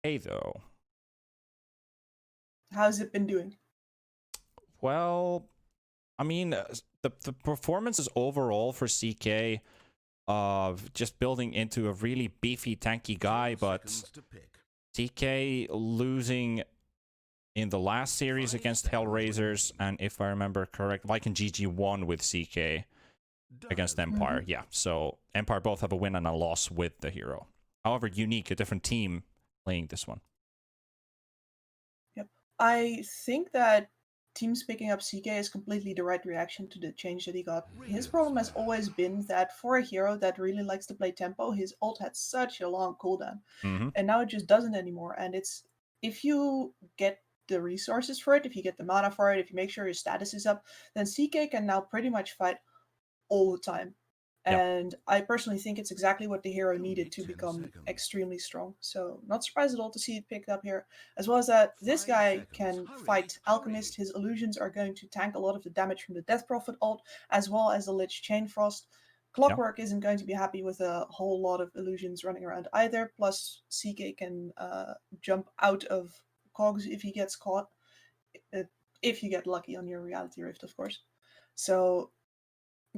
Hey, though. How's it been doing? Well, I mean, the performances overall for CK of just building into a really beefy, tanky guy, but CK losing in the last series against Hellraisers, and if I remember correct, Viking GG won with CK against Empire. Yeah, so Empire both have a win and a loss with the hero. However, unique, a different team playing this one. Yep. I think that teams picking up CK is completely the right reaction to the change that he got. His problem has always been that for a hero that really likes to play tempo, his ult had such a long cooldown. And now it just doesn't anymore. And it's if you get the resources for it, if you get the mana for it, if you make sure your status is up, then CK can now pretty much fight all the time. Yeah. And I personally think it's exactly what the hero needed to become extremely strong. So not surprised at all to see it picked up here. As well as that, this guy can fight Alchemist. His illusions are going to tank a lot of the damage from the Death Prophet ult, as well as the Lich Chain Frost. Clockwork isn't going to be happy with a whole lot of illusions running around either. Plus, CK can jump out of cogs if he gets caught. If you get lucky on your Reality Rift, of course. So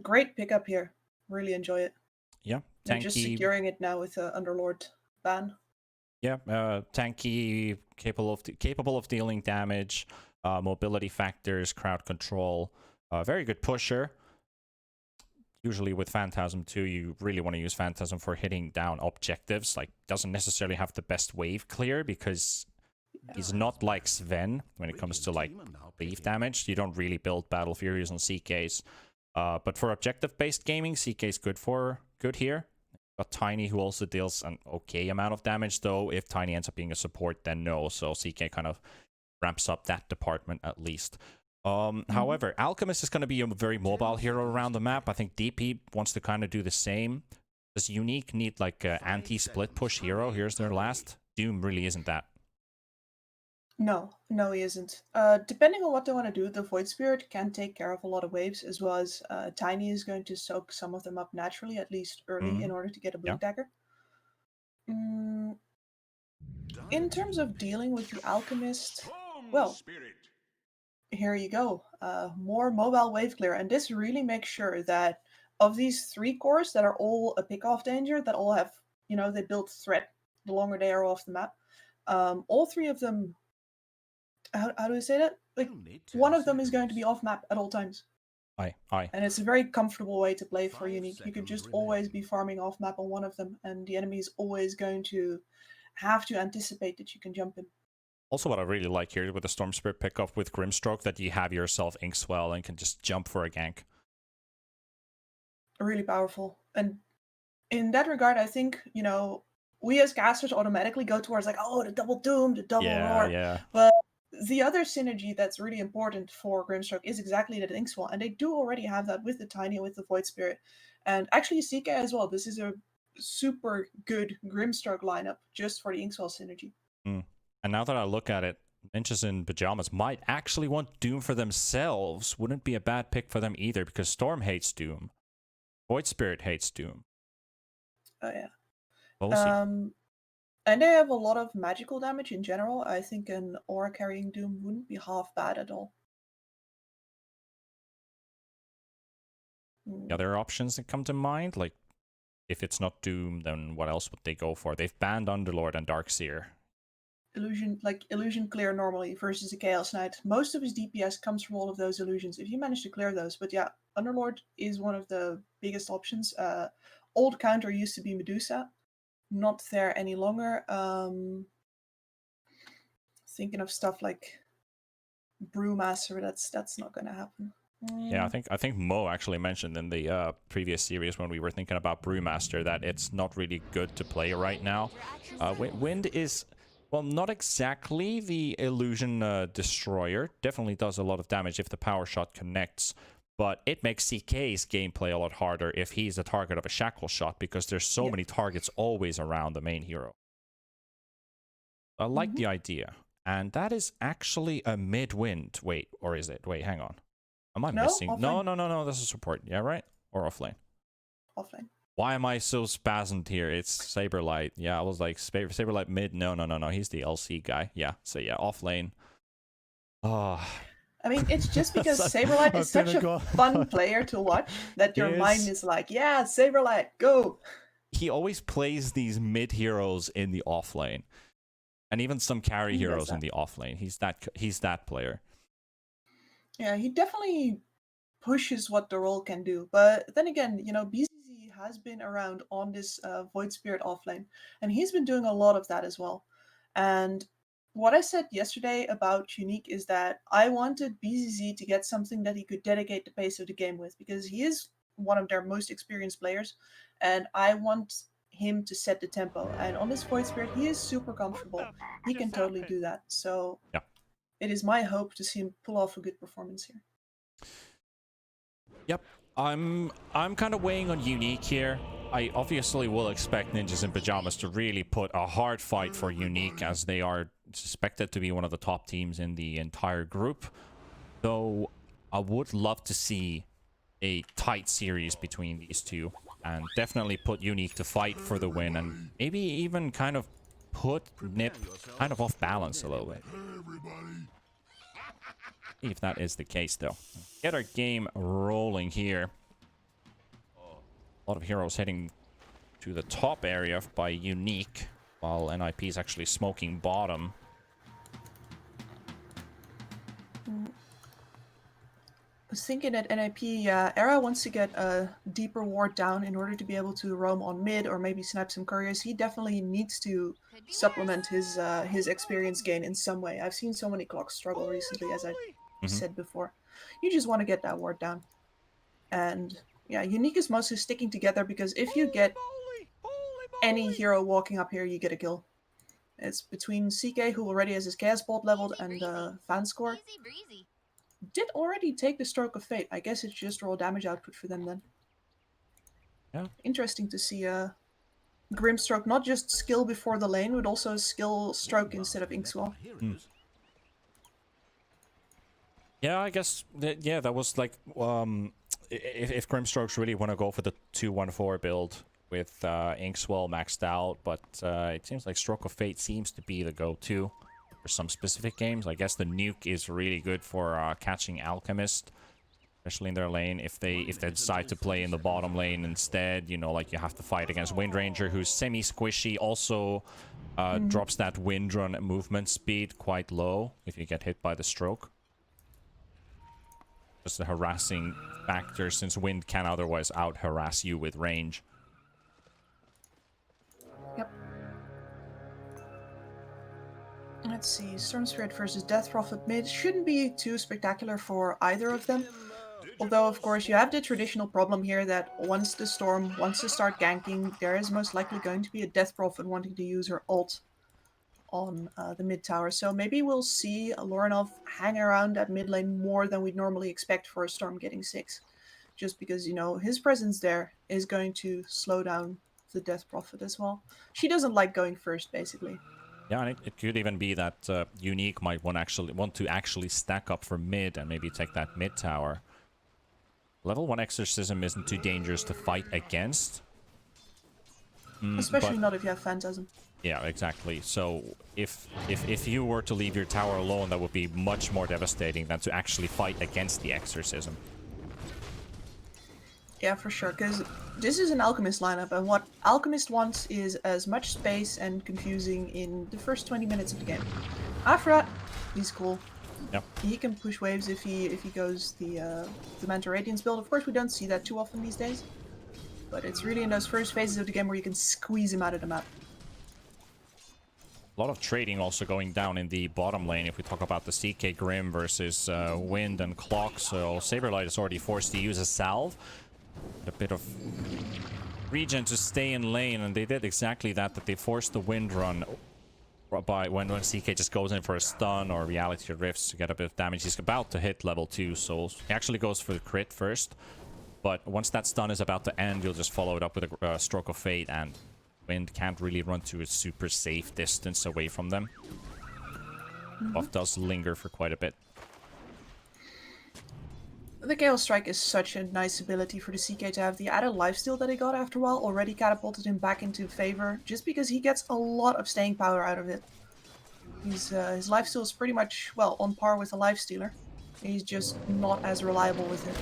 great pickup here. Really enjoy it. Yeah, They're just tanky. securing it now with the Underlord ban. Yeah, tanky, capable of dealing damage, mobility factors, crowd control. Very good pusher. Usually with Phantasm too, you really want to use Phantasm for hitting down objectives. Like, doesn't necessarily have the best wave clear because he's not like Sven when it comes to like wave damage. You don't really build Battle Furies on CKs. But for objective-based gaming, CK is good here. Got Tiny, who also deals an okay amount of damage, though. If Tiny ends up being a support, then no. So CK kind of ramps up that department at least. However, Alchemist is going to be a very mobile hero around the map. I think DP wants to kind of do the same. Does Unique need like an anti-split push hero? Here's their last. Doom really isn't that. No, he isn't. Depending on what they want to do, the Void Spirit can take care of a lot of waves, as well as Tiny is going to soak some of them up naturally, at least early, in order to get a Blink Dagger. Mm, in terms of dealing with the Alchemist, well, here you go. More mobile wave clear, and this really makes sure that of these 3 cores that are all a pick-off danger, that all have, they build threat the longer they are off the map. All 3 of them, how do I say that? Like, one of them is going to be off map at all times. Aye. And it's a very comfortable way to play for Unique. You can just always be farming off map on one of them, and the enemy is always going to have to anticipate that you can jump in. Also, what I really like here with the Storm Spirit pickup with Grimstroke, that you have yourself Inkswell and can just jump for a gank. Really powerful. And in that regard, I think, we as casters automatically go towards like, oh, the double doom, the double roar. Yeah. But the other synergy that's really important for Grimstroke is exactly that Inkswell, and they do already have that with the Tiny, with the Void Spirit, and actually CK as well. This is a super good Grimstroke lineup just for the Inkswell synergy. And now that I look at it, Ninjas in Pajamas might actually want Doom for themselves. Wouldn't be a bad pick for them either, because Storm hates Doom. Void Spirit hates Doom. Oh yeah. We'll see. And they have a lot of magical damage in general. I think an aura carrying Doom wouldn't be half bad at all. The other options that come to mind, like if it's not Doom, then what else would they go for? They've banned Underlord and Darkseer. Illusion clear normally versus a Chaos Knight. Most of his DPS comes from all of those illusions, if you manage to clear those. But yeah, Underlord is one of the biggest options. Old counter used to be Medusa, not there any longer. Thinking of stuff like Brewmaster, that's not gonna happen. Yeah, I think Mo actually mentioned in the previous series when we were thinking about Brewmaster that it's not really good to play right now. Wind is, well, not exactly the illusion destroyer. Definitely does a lot of damage if the power shot connects, but it makes CK's gameplay a lot harder if he's a target of a shackle shot, because there's so many targets always around the main hero. I like the idea. And that is actually a mid-wind. Wait, or is it? Wait, hang on. Am I missing? Offlane. No. This is support. Yeah, right? Or offlane? Offlane. Why am I so spasmed here? It's Saberlight. Yeah, I was like, Saberlight mid. No, no, no, no. He's the LC guy. Yeah, so yeah, off lane. Oh. I mean, it's just because Saberlight is such a fun player to watch that your mind is like, yeah, Saberlight, go. He always plays these mid heroes in the off lane, and even some carry heroes in the off lane. He's that player. Yeah, he definitely pushes what the role can do. But then again, you know, BZZ has been around on this Void Spirit offlane, and he's been doing a lot of that as well. And what I said yesterday about Unique is that I wanted BZZ to get something that he could dedicate the pace of the game with, because he is one of their most experienced players, and I want him to set the tempo. And on this Void Spirit, he is super comfortable. He can totally do that. So yeah, it is my hope to see him pull off a good performance here. Yep, I'm kind of weighing on Unique here. I obviously will expect Ninjas in Pajamas to really put a hard fight for Unique, as they are suspected to be one of the top teams in the entire group. Though I would love to see a tight series between these two, and definitely put Unique to fight for the win, and maybe even kind of put NiP kind of off balance a little bit. If that is the case, though. Get our game rolling here. A lot of heroes heading to the top area by Unique, while NiP is actually smoking bottom. I was thinking that NiP, Era wants to get a deeper ward down in order to be able to roam on mid or maybe snipe some couriers. He definitely needs to supplement his experience gain in some way. I've seen so many clocks struggle recently, as I said before. You just want to get that ward down. And yeah, Unique is mostly sticking together, because if you get any hero walking up here, you get a kill. It's between CK, who already has his Chaos Bolt leveled, and Fanscore. Did already take the Stroke of Fate. I guess it's just raw damage output for them then. Yeah. Interesting to see Grimstroke not just skill before the lane, but also skill stroke instead of Inkswell. Yeah, I guess that was like if Grimstrokes really want to go for the 2-1-4 build with Inkswell maxed out, but it seems like Stroke of Fate seems to be the go-to for some specific games. I guess the nuke is really good for catching Alchemist, especially in their lane. If they decide to play in the bottom lane instead, you know, like you have to fight against Windranger, who's semi-squishy, also drops that wind run movement speed quite low if you get hit by the stroke. Just a harassing factor, since wind can otherwise out-harass you with range. Yep. Let's see, Storm Spirit versus Death Prophet mid shouldn't be too spectacular for either of them. Although, of course, you have the traditional problem here that once the Storm wants to start ganking, there is most likely going to be a Death Prophet wanting to use her ult on the mid tower. So maybe we'll see Lorinov hang around that mid lane more than we'd normally expect for a Storm getting 6. Just because, you know, his presence there is going to slow down the Death Prophet as well. She doesn't like going first, basically. Yeah, and it could even be that Unique might want to actually stack up for mid and maybe take that mid tower. Level 1 Exorcism isn't too dangerous to fight against. Especially not if you have Phantasm. Yeah, exactly. So if you were to leave your tower alone, that would be much more devastating than to actually fight against the Exorcism. Yeah, for sure, because this is an Alchemist lineup, and what Alchemist wants is as much space and confusing in the first 20 minutes of the game. After that, he's cool. Yep. He can push waves if he goes the Manta Radiance build. Of course, we don't see that too often these days, but it's really in those first phases of the game where you can squeeze him out of the map. A lot of trading also going down in the bottom lane if we talk about the CK Grim versus Wind and Clock. So Saberlight is already forced to use a salve. A bit of regen to stay in lane, and they did exactly that they forced the Wind run by when CK just goes in for a stun or Reality Rifts to get a bit of damage. He's about to hit level 2, so he actually goes for the crit first. But once that stun is about to end, you'll just follow it up with a Stroke of Fate, and Wind can't really run to a super safe distance away from them. Buff does linger for quite a bit. The Chaos Strike is such a nice ability for the CK to have. The added lifesteal that he got after a while already catapulted him back into favor, just because he gets a lot of staying power out of it. His lifesteal is pretty much, well, on par with a lifestealer. He's just not as reliable with it.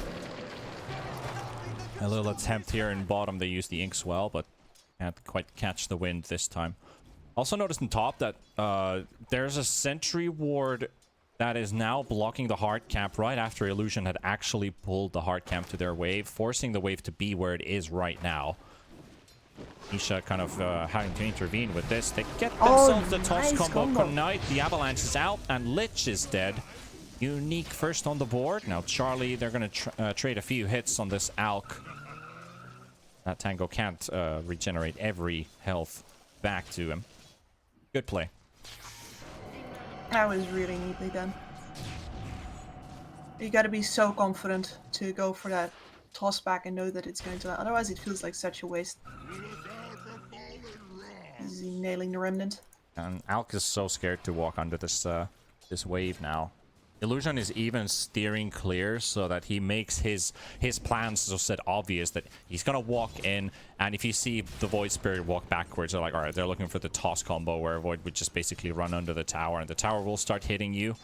A little attempt here in bottom. They use the Inkswell, but can't quite catch the wind this time. Also noticed in top that there's a sentry ward that is now blocking the hard camp right after Illusion had actually pulled the hard camp to their wave, forcing the wave to be where it is right now. Nisha kind of having to intervene with this. They get themselves the toss combo. Knight, the avalanche is out, and Lich is dead. Unique first on the board. Now Charlie, they're going to trade a few hits on this Alk. That Tango can't regenerate every health back to him. Good play. That was really neatly done. You gotta be so confident to go for that toss back and know that it's going to land. Otherwise it feels like such a waste. Is he nailing the remnant? And Alk is so scared to walk under this this wave now. Illusion is even steering clear so that he makes his plans so set obvious that he's gonna walk in, and if you see the Void Spirit walk backwards, they're like, alright, they're looking for the toss combo where Void would just basically run under the tower and the tower will start hitting you.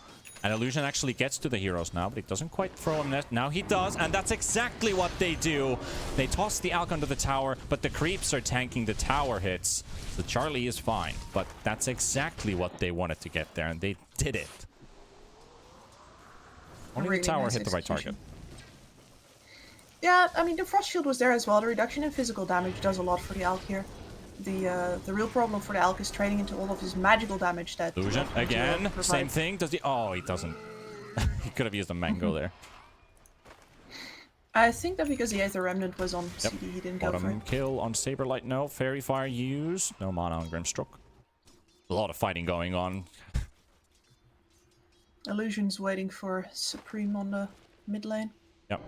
And Illusion actually gets to the heroes now, but he doesn't quite throw him net. Now he does, and that's exactly what they do. They toss the Alk under the tower, but the creeps are tanking the tower hits. So Charlie is fine, but that's exactly what they wanted to get there, and they did it. Only really the tower hit the right target. Yeah, I mean, the Frost Shield was there as well. The reduction in physical damage does a lot for the Alk here. The real problem for the Alk is trading into all of his magical damage that... Illusion, again, same thing. Does he... Oh, he doesn't. He could have used a mango there. I think that because the Aether Remnant was on CD, he didn't go for it. Bottom kill on Saberlight, no. Fairy Fire used. No mana on Grimstroke. A lot of fighting going on. Illusion's waiting for Supreme on the mid lane. Yep.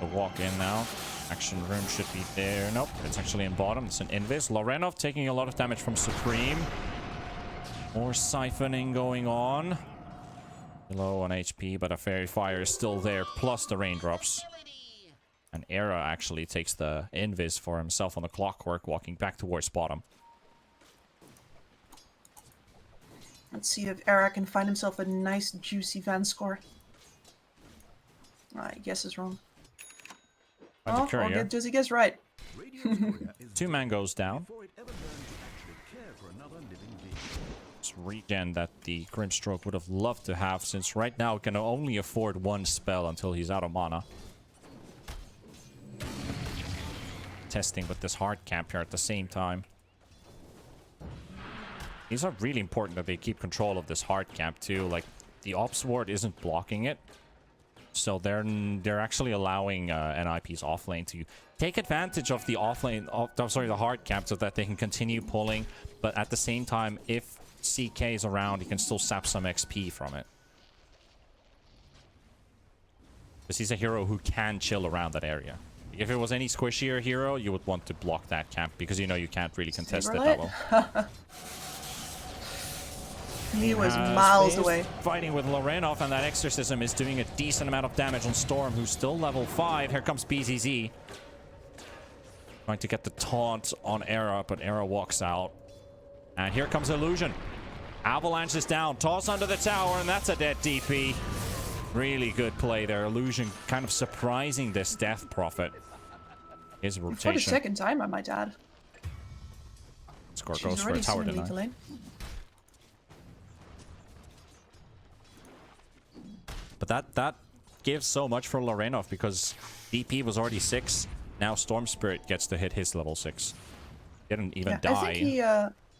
We'll walk in now. Action room should be there. Nope, it's actually in bottom. It's an Invis. Lorenov taking a lot of damage from Supreme. More siphoning going on. Low on HP, but a Fairy Fire is still there, plus the raindrops. And Era actually takes the Invis for himself on the Clockwork, walking back towards bottom. Let's see if Era can find himself a nice juicy Van score. I guess is wrong. Oh, does he guess right? 2 mangoes down. It's regen that the Grimstroke would have loved to have, since right now it can only afford 1 spell until he's out of mana. Testing with this hard camp here at the same time. These are really important that they keep control of this hard camp too. Like, the Ops Ward isn't blocking it. So they're actually allowing NiP's offlane to take advantage of the offlane, the hard camp, so that they can continue pulling. But at the same time, if CK is around, he can still sap some XP from it. Because he's a hero who can chill around that area. If it was any squishier hero, you would want to block that camp, because you know you can't really contest it that well. He was miles away. Fighting with Lorenov, and that Exorcism is doing a decent amount of damage on Storm, who's still level 5. Here comes BZZ. Trying to get the taunt on Era, but Era walks out. And here comes Illusion. Avalanche is down. Toss under the tower, and that's a dead DP. Really good play there. Illusion kind of surprising this Death Prophet. His rotation. For the second time, I might add. Score goes for a tower deny. But that gives so much for Lorenov, because DP was already 6. Now Storm Spirit gets to hit his level 6. Didn't even die. I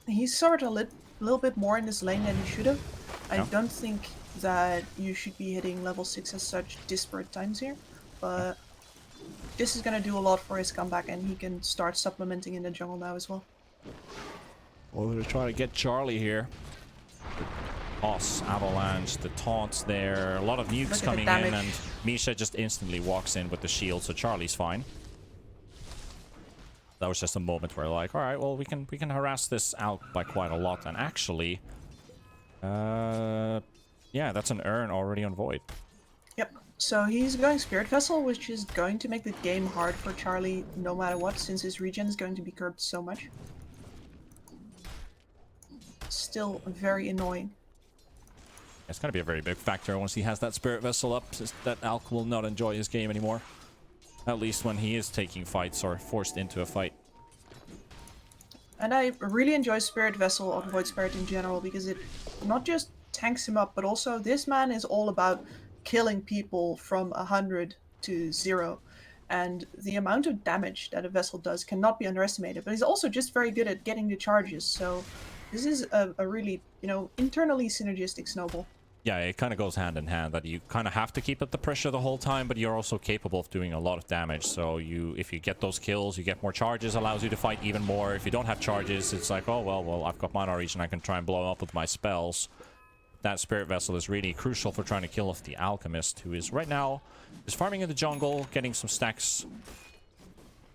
think he suffered a little bit more in this lane than he should have. I don't think that you should be hitting level 6 at such disparate times here. But this is going to do a lot for his comeback, and he can start supplementing in the jungle now as well. Well, we're going to try to get Charlie here. Toss, Avalanche, the taunts there, a lot of nukes coming in, and Misha just instantly walks in with the shield, so Charlie's fine. That was just a moment where like, alright, well we can harass this out by quite a lot, and actually yeah, that's an urn already on Void. Yep. So he's going Spirit Vessel, which is going to make the game hard for Charlie no matter what, since his regen is going to be curbed so much. Still very annoying. It's going to be a very big factor once he has that Spirit Vessel up, that Alk will not enjoy his game anymore. At least when he is taking fights or forced into a fight. And I really enjoy Spirit Vessel on Void Spirit in general, because it not just tanks him up, but also this man is all about killing people from 100 to 0. And the amount of damage that a vessel does cannot be underestimated. But he's also just very good at getting the charges, so this is a really, you know, internally synergistic snowball. Yeah, it kind of goes hand in hand that you kind of have to keep up the pressure the whole time, but you're also capable of doing a lot of damage. So if you get those kills, you get more charges, allows you to fight even more. If you don't have charges, it's like, oh, well, I've got mana regen, I can try and blow him up with my spells. That Spirit Vessel is really crucial for trying to kill off the Alchemist, who is right now is farming in the jungle, getting some stacks.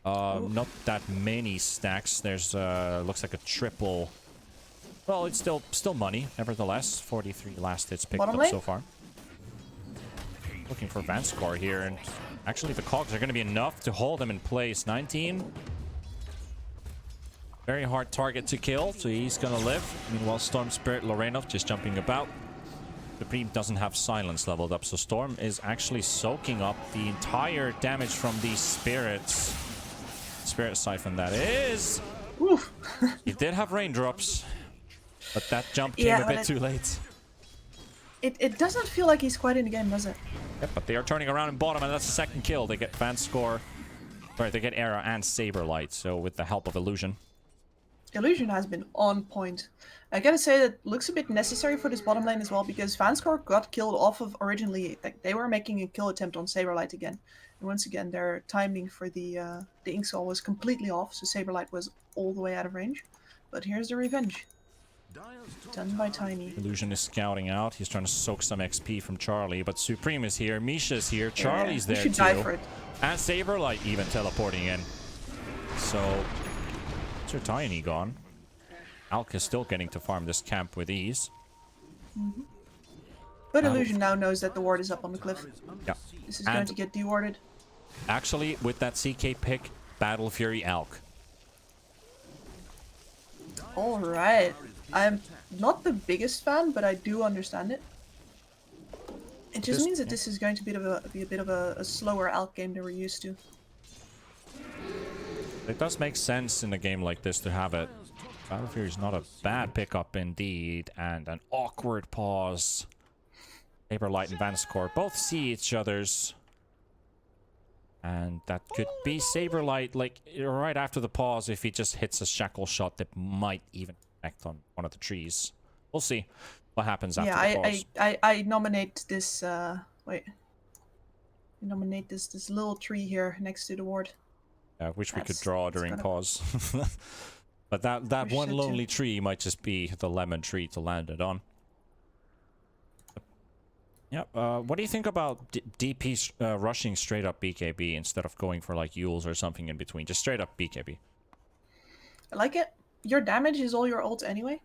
Not that many stacks. There's looks like a triple. Well, it's still money, nevertheless. 43 last hits picked up so far. Looking for Vanskor here, and actually the cogs are going to be enough to hold him in place. 19. Very hard target to kill, so he's going to live. Meanwhile, Storm Spirit Lorenov just jumping about. Supreme doesn't have Silence leveled up, so Storm is actually soaking up the entire damage from these spirits. Spirit Siphon, that is. Oof. He did have raindrops. But that jump came a bit too late. It doesn't feel like he's quite in the game, does it? Yep, but they are turning around in bottom, and that's the second kill. They get Vanskor. Sorry, they get Era and Saberlight, so with the help of Illusion. Illusion has been on point. I gotta say that looks a bit necessary for this bottom lane as well, because Vanskor got killed off of originally. Like, they were making a kill attempt on Saberlight again. And once again, their timing for the Inksol was completely off, so Saberlight was all the way out of range. But here's the revenge. Done by Tiny. Illusion is scouting out. He's trying to soak some XP from Charlie, but Supreme is here. Misha's here. Charlie's there too. Die for it. And Saberlight even teleporting in. So, Sir Tiny gone. Alk is still getting to farm this camp with ease. But Illusion now knows that the ward is up on the cliff. Yeah. This is going to get dewarded. Actually, with that CK pick, Battle Fury Alk. Alright. I'm not the biggest fan, but I do understand it. It just means that this is going to be a bit of a slower Alk game than we're used to. It does make sense in a game like this to have it. Battle Fury is not a bad pickup indeed, and an awkward pause. Saberlight and Vanskor both see each other's. And that could be Saberlight, like, right after the pause, if he just hits a shackle shot that might even connect on one of the trees. We'll see what happens after the pause. I nominate this, wait. I nominate this little tree here next to the ward. Which we could draw during pause. But that one lonely tree might just be the lemon tree to land it on. Yeah, what do you think about DP rushing straight up BKB instead of going for like Yules or something in between? Just straight up BKB. I like it. Your damage is all your ult anyway.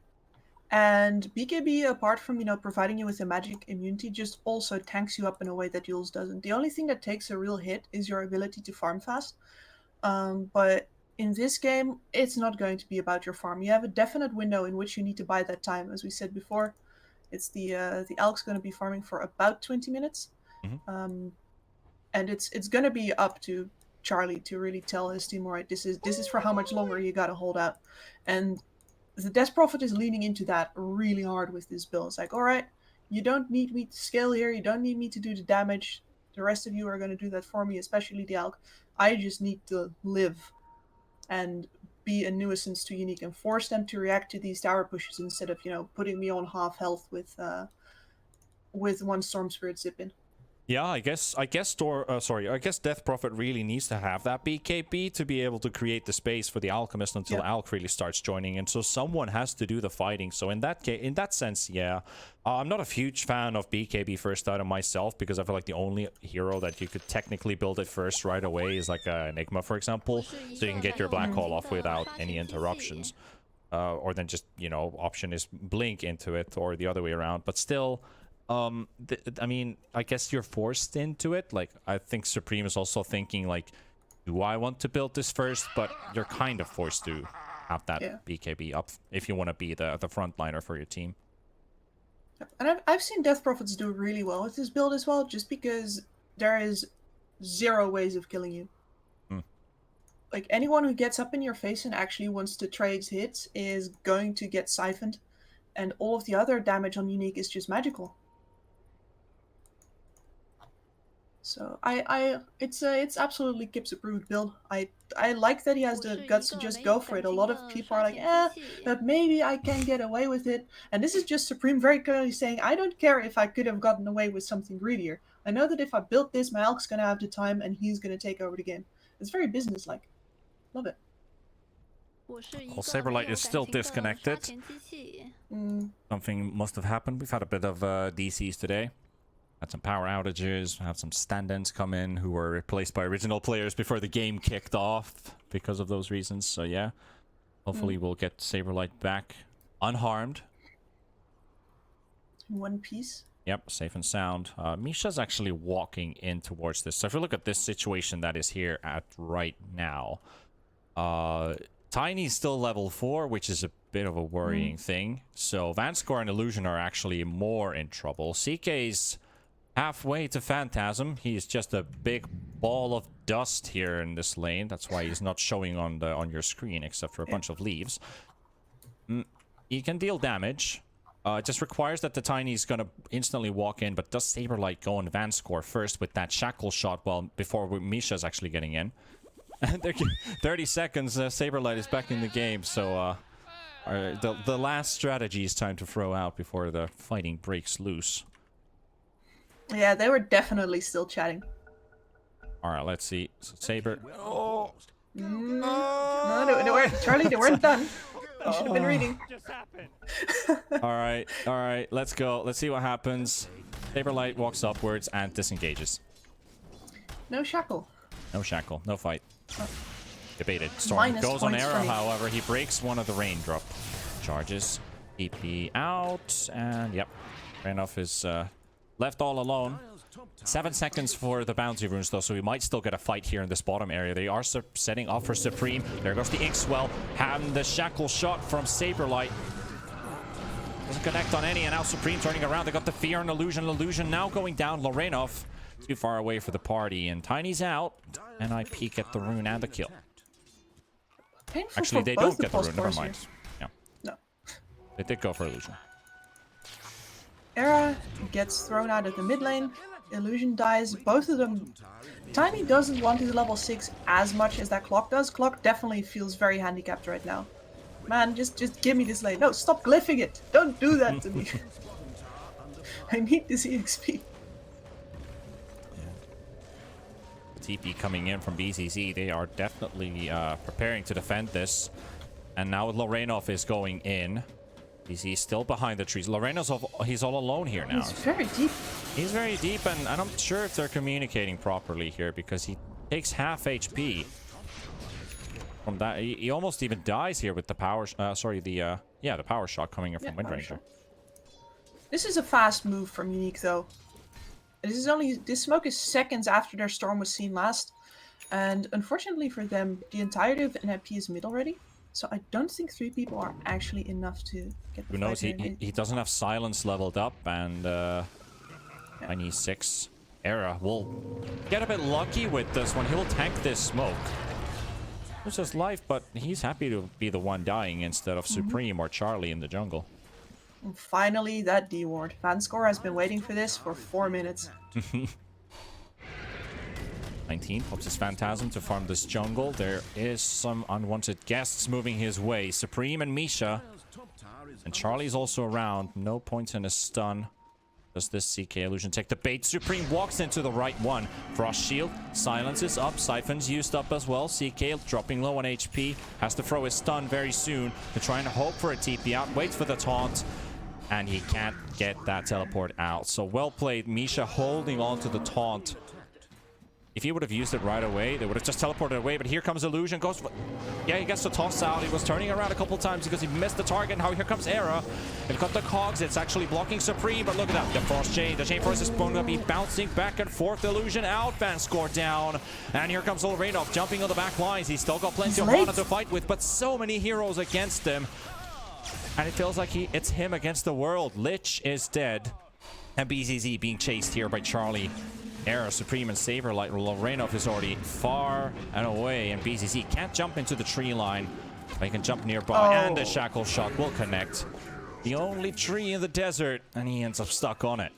And BKB, apart from, you know, providing you with a magic immunity, just also tanks you up in a way that Yules doesn't. The only thing that takes a real hit is your ability to farm fast. But in this game, it's not going to be about your farm. You have a definite window in which you need to buy that time. As we said before, it's the Alk's going to be farming for about 20 minutes. And it's going to be up to Charlie to really tell his team, all right, this is for how much longer you got to hold out. And the Death Prophet is leaning into that really hard with this build. It's like, all right, you don't need me to scale here. You don't need me to do the damage. The rest of you are going to do that for me, especially the Alk. I just need to live and be a nuisance to Unique and force them to react to these tower pushes instead of, you know, putting me on half health with one Storm Spirit zip in. Yeah, I guess Death Prophet really needs to have that BKB to be able to create the space for the Alchemist until Alk really starts joining, and so someone has to do the fighting. So in that sense, yeah, I'm not a huge fan of BKB first item myself, because I feel like the only hero that you could technically build it first right away is like Enigma, for example, so you can get your Black Hole off without any interruptions. Or then just, you know, option is Blink into it, or the other way around. But still, I mean, I guess you're forced into it. Like, I think Supreme is also thinking, like, do I want to build this first? But you're kind of forced to have that BKB up if you want to be the frontliner for your team. And I've seen Death Prophets do really well with this build as well, just because there is 0 ways of killing you. Like, anyone who gets up in your face and actually wants to trade hits is going to get siphoned, and all of the other damage on Unique is just magical. So it's absolutely Kip's approved build. I like that he has the guts to just go for it. A lot of people are like, but maybe I can get away with it. And this is just Supreme very clearly saying, I don't care if I could have gotten away with something greedier. I know that if I built this, my Alk's gonna have the time and he's gonna take over the game. It's very businesslike. Love it. Well, Saberlight is still disconnected. Something must have happened. We've had a bit of DCs today. Had some power outages, had some stand-ins come in who were replaced by original players before the game kicked off because of those reasons. So yeah, hopefully we'll get Saberlight back unharmed. In one piece. Yep, safe and sound. Misha's actually walking in towards this. So if you look at this situation that is here at right now, Tiny's still level 4, which is a bit of a worrying thing. So Vanscore and Illusion are actually more in trouble. CK's halfway to Phantasm. He's just a big ball of dust here in this lane. That's why he's not showing on your screen, except for a bunch of leaves. He can deal damage. It just requires that the Tiny's gonna instantly walk in, but does Saberlight go on Vanscore first with that shackle shot before Misha's actually getting in? And 30 seconds, Saberlight is back in the game, so the last strategy is time to throw out before the fighting breaks loose. Yeah, they were definitely still chatting. Alright, let's see. So Saber... Oh! No, they weren't. Charlie, they weren't done. You should have been reading. Alright, let's go. Let's see what happens. Saberlight walks upwards and disengages. No shackle. No shackle, no fight. Debated. Storm goes on arrow, however, he breaks one of the raindrop charges. TP out, and yep. Renoff is left all alone. 7 seconds for the bounty runes, though, so we might still get a fight here in this bottom area. They are setting up for Supreme. There goes the Inkswell. And the shackle shot from Saberlight. Doesn't connect on any, and now Supreme turning around. They got the Fear and Illusion. Illusion now going down. Lorenov too far away for the party, and Tiny's out. And I peek at the rune and the kill. Painful. Actually, they don't get the rune. Never mind. Yeah. No. They did go for Illusion. Era gets thrown out of the mid lane. Illusion dies. Both of them. Tiny doesn't want his level 6 as much as that Clock does. Clock definitely feels very handicapped right now. Man, just give me this lane. No, stop glyphing it. Don't do that to me. I need this EXP. TP coming in from BCC. They are definitely preparing to defend this. And now Lorenov is going in. He's still behind the trees. Lorenov, he's all alone here now. He's very deep. He's very deep, and I'm not sure if they're communicating properly here because he takes half HP. From that, he almost even dies here with the power. The power shot coming in from Windranger. This is a fast move from Unique, though. This smoke is seconds after their storm was seen last, and unfortunately for them, the entirety of NiP is mid already. So I don't think 3 people are actually enough to get the Who knows? He doesn't have silence leveled up, and I need 6. Era will get a bit lucky with this one. He will tank this smoke. It's his life, but he's happy to be the one dying instead of Supreme or Charlie in the jungle. And finally, that D ward. Vanscore has been waiting for this for 4 minutes. 19 pops his Phantasm to farm this jungle. There is some unwanted guests moving his way. Supreme and Misha. And Charlie's also around. No points in a stun. Does this CK Illusion take the bait? Supreme walks into the right one. Frost Shield. Silence is up. Siphon's used up as well. CK dropping low on HP. Has to throw his stun very soon. They're trying to hope for a TP out. Waits for the taunt. And he can't get that teleport out. So well played. Misha holding on to the taunt. If he would have used it right away, they would have just teleported away. But here comes Illusion. Goes, yeah, he gets the toss out. He was turning around a couple times because he missed the target. Now here comes Era. They've got the cogs. It's actually blocking Supreme. But look at that. The Frost Chain. The Chain Force is going to be bouncing back and forth. Illusion out. Van score down. And here comes Ulranov jumping on the back lines. He's still got plenty of mana to fight with, but so many heroes against him. And it feels like it's him against the world. Lich is dead. And BZZ being chased here by Charlie. Era, Supreme, and Saberlight. Ulranov is already far and away, and BZZ can't jump into the tree line. But he can jump nearby, and the shackle shot will connect. The only tree in the desert, and he ends up stuck on it.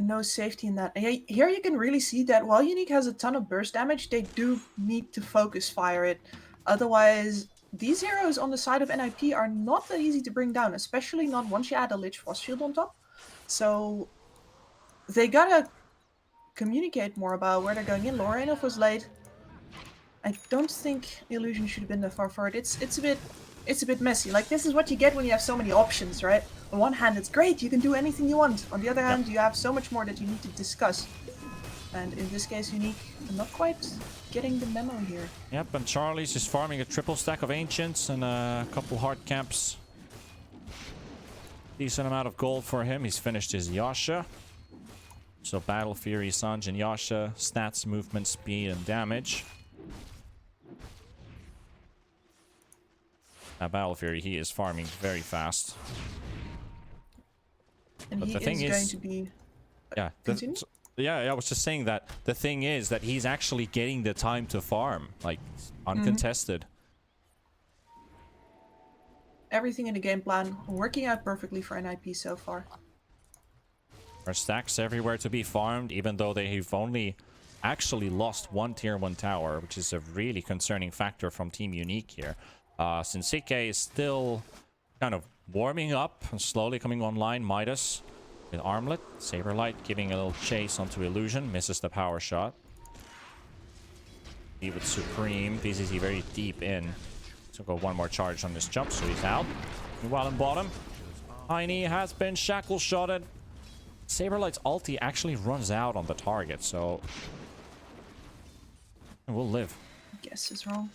No safety in that. Here you can really see that while Unique has a ton of burst damage, they do need to focus fire it. Otherwise, these heroes on the side of NiP are not that easy to bring down, especially not once you add a Lich Frost Shield on top. So they gotta communicate more about where they're going in. Ulranov was late. I don't think Illusion should have been that far forward. It's a bit messy. Like, this is what you get when you have so many options, right? On one hand, it's great, you can do anything you want. On the other hand, you have so much more that you need to discuss. And in this case, Unique not quite getting the memo here. Yep, and Charlie's just farming a triple stack of Ancients and a couple hard camps. Decent amount of gold for him. He's finished his Yasha. So Battle Fury, Sanjin, Yasha, stats, movement, speed, and damage. Now Battle Fury, he is farming very fast. And but he is going to be... Yeah, I was just saying that the thing is that he's actually getting the time to farm, like, uncontested. Everything in the game plan working out perfectly for NiP so far. There are stacks everywhere to be farmed, even though they've only actually lost one tier 1 tower, which is a really concerning factor from Team Unique here. Since CK is still kind of warming up and slowly coming online. Midas with Armlet. Saberlight giving a little chase onto Illusion. Misses the power shot. He with Supreme. BZZ very deep in. So go one more charge on this jump, so he's out. Meanwhile in bottom, Tiny has been shackle shotted. Saberlight's ulti actually runs out on the target, so we'll live. Guess is wrong.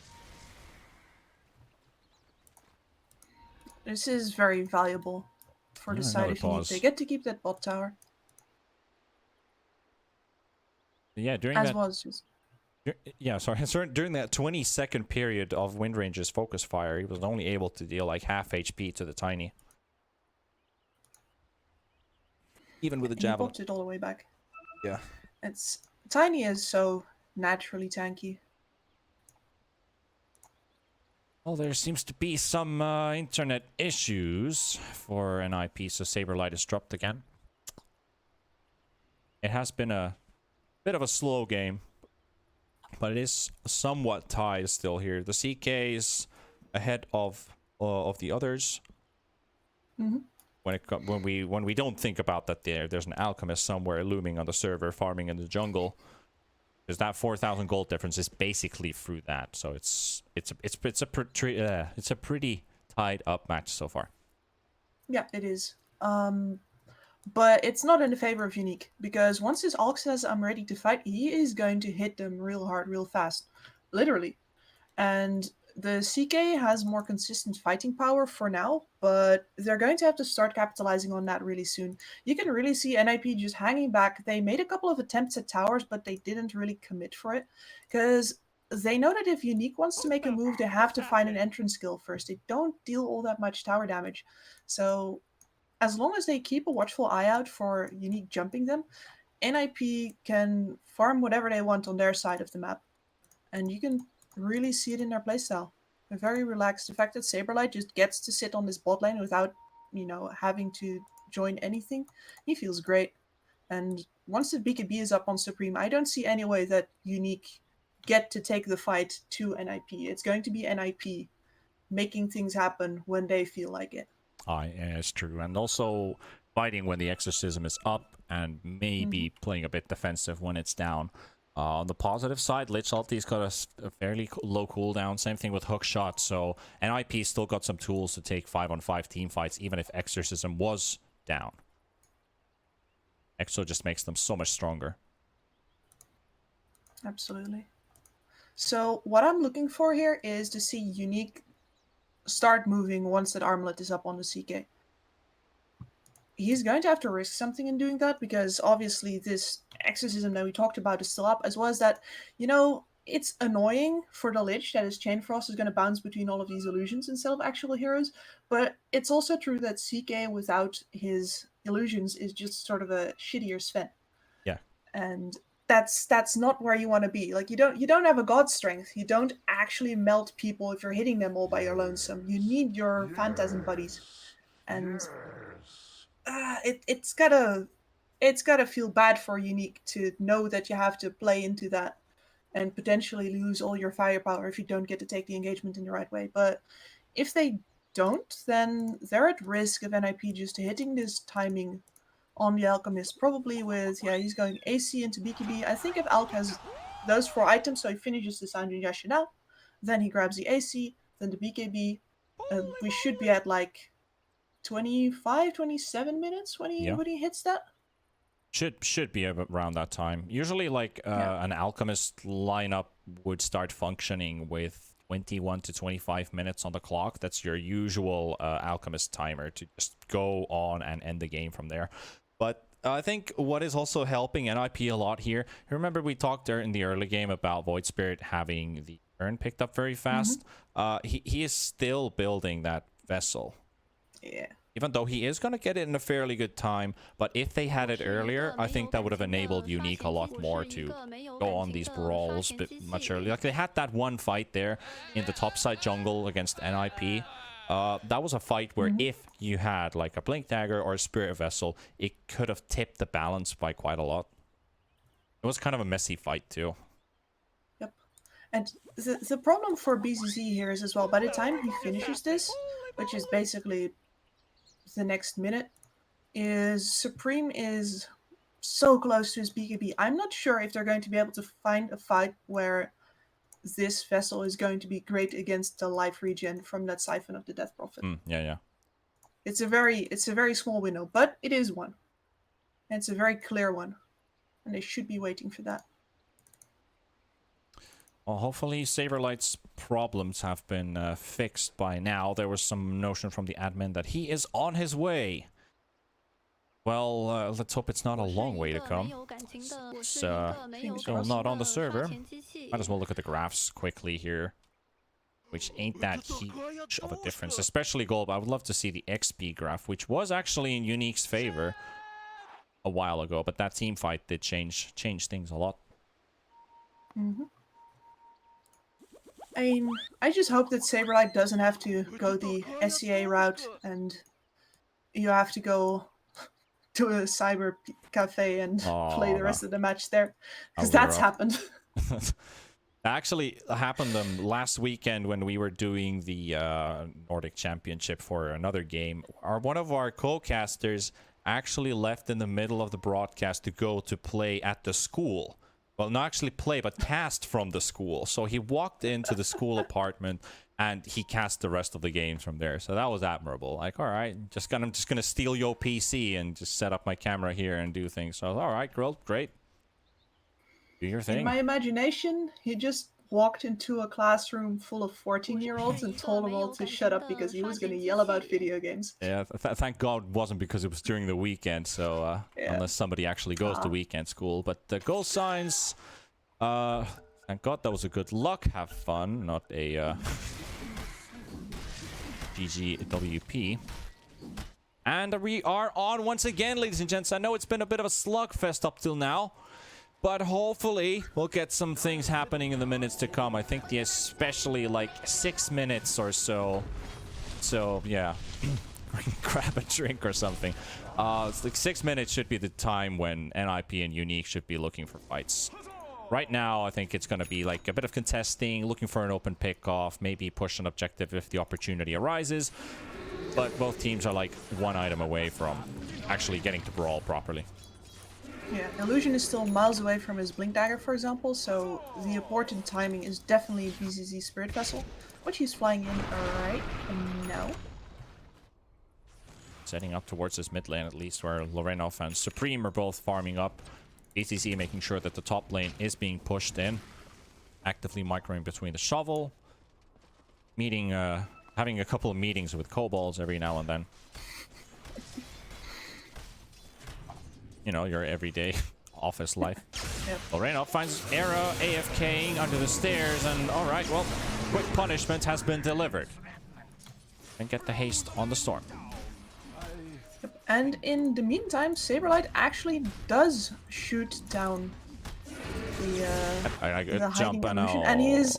This is very valuable for the side if you need. They get to keep that bot tower. Yeah, during as that was just. Yeah, sorry. During that 20-second period of Windranger's focus fire, he was only able to deal like half HP to the Tiny. Even with the javelin. He popped it all the way back. Yeah. Tiny is so naturally tanky. Well, there seems to be some internet issues for NiP, so Saberlight is dropped again. It has been a bit of a slow game, but it is somewhat tied still here. The CK is ahead of the others. Mm-hmm. When we don't think about that, there's an alchemist somewhere looming on the server, farming in the jungle. Because that 4,000 gold difference is basically through that, so it's a pretty tied up match so far. Yeah, it is. But it's not in the favor of Unique, because once his Alk says I'm ready to fight, he is going to hit them real hard, real fast, literally. And the CK has more consistent fighting power for now, but they're going to have to start capitalizing on that really soon. You can really see NiP just hanging back. They made a couple of attempts at towers, but they didn't really commit for it, because they know that if Unique wants to make a move, they have to find an entrance skill first. They don't deal all that much tower damage. So as long as they keep a watchful eye out for Unique jumping them, NiP can farm whatever they want on their side of the map. And you can really see it in their playstyle. They're very relaxed. The fact that Saberlight just gets to sit on this bot lane without, having to join anything, he feels great. And once the BKB is up on Supreme, I don't see any way that Unique get to take the fight to NiP. It's going to be NiP making things happen when they feel like it. Yeah, it's true. And also fighting when the exorcism is up and maybe playing a bit defensive when it's down. On the positive side, Lich ulti's got a fairly low cooldown. Same thing with hook shot. So NiP still got some tools to take 5-on-5 team fights, even if exorcism was down. Exo just makes them so much stronger. Absolutely. So what I'm looking for here is to see Unique start moving once that armlet is up on the CK. He's going to have to risk something in doing that, because obviously this exorcism that we talked about is still up, as well as that, it's annoying for the Lich that his Chain Frost is going to bounce between all of these illusions instead of actual heroes, but it's also true that CK without his illusions is just sort of a shittier Sven. Yeah. And that's not where you want to be. Like, you don't have a god strength. You don't actually melt people if you're hitting them all by your lonesome. You need your phantasm buddies. And it's gotta feel bad for Unique to know that you have to play into that and potentially lose all your firepower if you don't get to take the engagement in the right way. But if they don't, then they're at risk of NiP just hitting this timing on the Alchemist, probably with, he's going AC into BKB. I think if Alk has those 4 items, so he finishes the Sound Ingestion now, then he grabs the AC, then the BKB, we should be at like 25, 27 minutes when he hits that. Should be around that time. Usually, like an alchemist lineup would start functioning with 21 to 25 minutes on the clock. That's your usual alchemist timer to just go on and end the game from there. But I think what is also helping NiP a lot here, remember we talked there in the early game about Void Spirit having the turn picked up very fast. He is still building that vessel. Yeah. Even though he is going to get it in a fairly good time, but if they had it earlier, I think that would have enabled Unique a lot more to go on these brawls much earlier. Like, they had that one fight there in the topside jungle against NiP. That was a fight where if you had like a Blink Dagger or a Spirit Vessel, it could have tipped the balance by quite a lot. It was kind of a messy fight too. Yep. And the problem for BCC here is as well, by the time he finishes this, which is basically the next minute, is Supreme is so close to his BKB. I'm not sure if they're going to be able to find a fight where this vessel is going to be great against the life regen from that Siphon of the Death Prophet. Yeah. It's a very small window, but it is one. And it's a very clear one. And they should be waiting for that. Well, hopefully Saberlight's problems have been fixed by now. There was some notion from the admin that he is on his way. Well, let's hope it's not a long way to come. So, still not on the server. Might as well look at the graphs quickly here, which ain't that huge of a difference, especially gold. I would love to see the XP graph, which was actually in Unique's favor a while ago, but that team fight did change things a lot. I mean, I just hope that Saberlight doesn't have to go the SCA route and you have to go to a cyber cafe and play the rest of the match there, because that's happened. That actually happened last weekend when we were doing the Nordic Championship for another game. One of our co-casters actually left in the middle of the broadcast to go to play at the school. Well, not actually play, but cast from the school. So he walked into the school apartment and he cast the rest of the games from there. So that was admirable. Like, all right, I'm just gonna steal your PC and just set up my camera here and do things. So, all right, girl, great. Do your thing. In my imagination, he just walked into a classroom full of 14-year-olds and told them all to shut up because he was going to yell about video games. Yeah, thank God it wasn't, because it was during the weekend, so unless somebody actually goes to weekend school. But the goal signs, thank God that was a good luck, have fun, not a GGWP. And we are on once again, ladies and gents. I know it's been a bit of a slugfest up till now, but hopefully we'll get some things happening in the minutes to come. I think especially like 6 minutes or so. So yeah, grab a drink or something. It's like 6 minutes should be the time when NiP and Unique should be looking for fights. Right now, I think it's going to be like a bit of contesting, looking for an open pick-off, maybe push an objective if the opportunity arises. But both teams are like one item away from actually getting to brawl properly. Yeah, Illusion is still miles away from his Blink Dagger, for example, so the important timing is definitely BZZ Spirit Vessel, which he's flying in right now. Setting up towards his mid lane, at least, where Lorenov and Supreme are both farming up. BTC making sure that the top lane is being pushed in. Actively microing between the shovel. Meeting, having a couple of meetings with kobolds every now and then. You know, your everyday office life. Yep. Lorena finds Era AFKing under the stairs, and alright, well, quick punishment has been delivered. And get the haste on the storm. Yep. And in the meantime, Saberlight actually does shoot down the I hiding jump and illusion, and he is.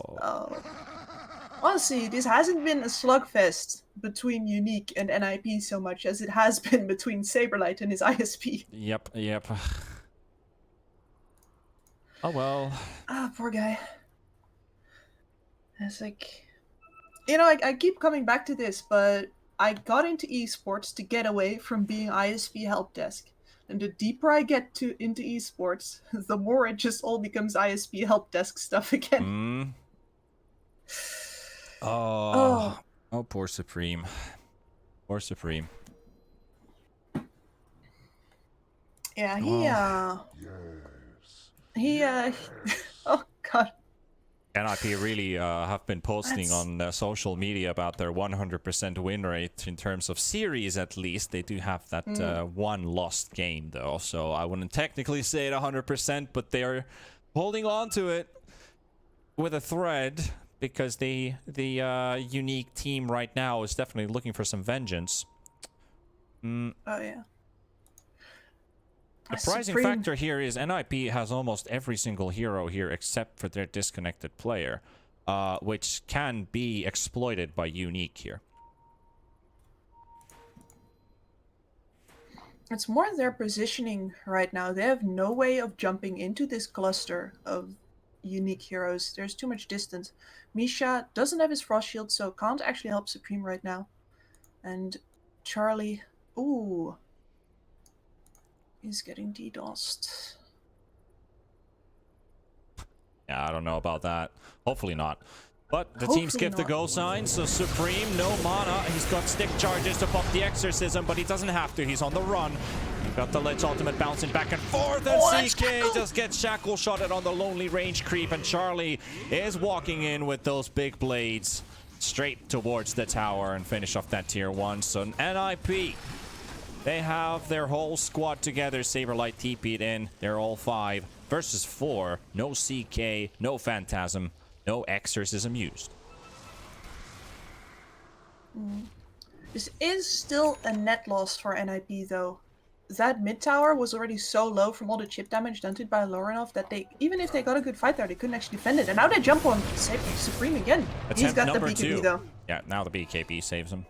Honestly, this hasn't been a slugfest between Unique and NiP so much as it has been between Saberlight and his ISP. Yep. Oh well. Ah, poor guy. It's like, you know, I keep coming back to this, but I got into esports to get away from being ISP help desk. And the deeper I get into esports, the more it just all becomes ISP help desk stuff again. Oh, poor Supreme. Poor Supreme. Yeah, he oh god. NiP really have been posting on social media about their 100% win rate in terms of series. At least they do have that one lost game though, so I wouldn't technically say it 100%, but they are holding on to it with a thread because the Unique team right now is definitely looking for some vengeance. Oh yeah. The surprising factor here is NiP has almost every single hero here except for their disconnected player, which can be exploited by Unique here. It's more their positioning right now. They have no way of jumping into this cluster of Unique heroes. There's too much distance. Misha doesn't have his frost shield, so can't actually help Supreme right now. And Charlie, ooh, he's getting DDoSed. Yeah, I don't know about that. Hopefully not. But the team skipped the go sign, so Supreme, no mana. He's got stick charges to pop the exorcism, but he doesn't have to. He's on the run. Got the Lich ultimate bouncing back and forth, and CK just gets shackle shotted on the lonely range creep, and Charlie is walking in with those big blades straight towards the tower and finish off that tier 1. So NiP, they have their whole squad together. Saberlight TP'd in. They're all 5 versus 4. No CK, no Phantasm, no exorcism used. This is still a net loss for NiP though. That mid tower was already so low from all the chip damage done to it by Lorinov that they, even if they got a good fight there, they couldn't actually defend it. And now they jump on Supreme again. He's got the BKB though. Yeah, now the BKB saves him.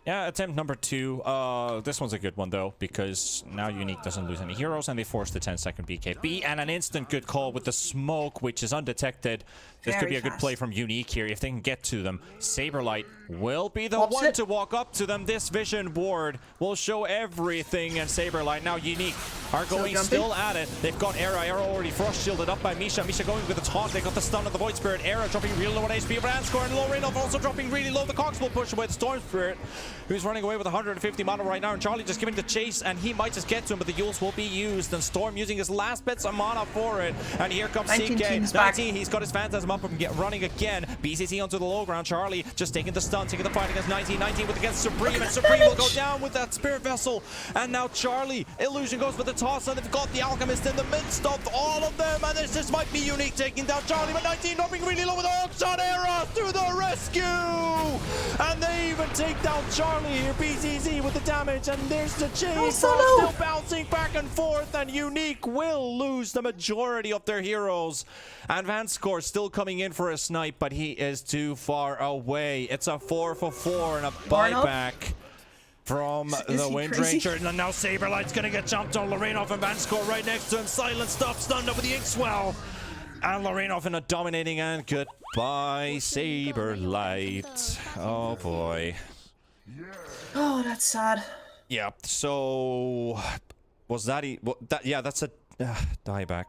Yeah, attempt number 2. This one's a good one though, because now Unique doesn't lose any heroes and they force the 10-second BKB and an instant good call with the smoke, which is undetected. This could be a good play from Unique here if they can get to them. Saberlight will be the one to walk up to them. This vision ward will show everything, and Saberlight now Unique are going still at it. They've got Era already frost shielded up by Misha. Misha going with the taunt. They got the stun of the Void Spirit. Era dropping real low on HP of Anscore, and Lorinov also dropping really low. The Cox will push away the Storm Spirit, who's running away with 150 mana right now, and Charlie just giving the chase, and he might just get to him, but the Yules will be used, and Storm using his last bits of mana for it. And here comes CK. 19, he's got his Phantasm up and running again. BCC onto the low ground. Charlie just taking the stun, taking the fight against 19. 19 with against Supreme, and Supreme will go down with that Spirit Vessel. And now Charlie, Illusion goes with the toss, and they've got the Alchemist in the midst of all of them, and this might be Unique taking down Charlie, but 19 dropping really low with the Hawk Shot. Era to the rescue! And they even take down Charlie here. BCC with the damage, and there's the chase. Still bouncing back and forth, and Unique will lose the majority of their heroes. And Vanscore still coming in for a snipe, but he is too far away. It's a 4 for 4 and a buyback from the Wind Ranger. And now Saberlight's gonna get jumped on. Lorinov and Vanscore right next to him. Silent stuff, stunned up with the Inkswell. And Lorinov in a dominating, and goodbye Saberlight. Oh boy. Oh, that's sad. Yeah, so was that yeah, that's a dieback.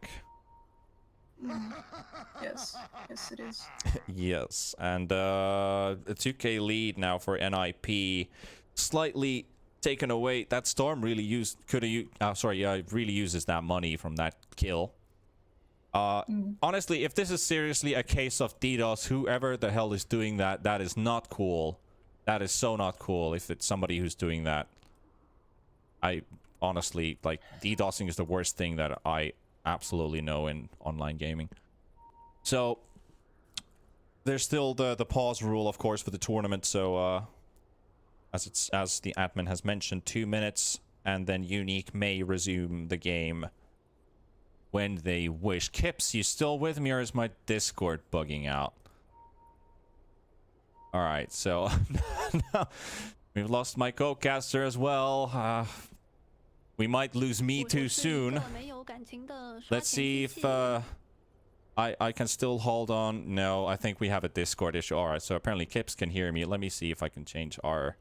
Yes, yes it is. Yes, and a 2k lead now for NiP. Slightly taken away. That Storm really really uses that money from that kill. Honestly, if this is seriously a case of DDoS, whoever the hell is doing that, that is not cool. That is so not cool if it's somebody who's doing that. I honestly, like, DDoSing is the worst thing that I absolutely know in online gaming. So, there's still the pause rule, of course, for the tournament. So, as the admin has mentioned, 2 minutes, and then Unique may resume the game when they wish. Kips, you still with me, or is my Discord bugging out? All right, so we've lost my co-caster as well. We might lose me too soon. Let's see if I can still hold on. No, I think we have a Discord issue. All right, so apparently Kips can hear me. Let me see if I can change our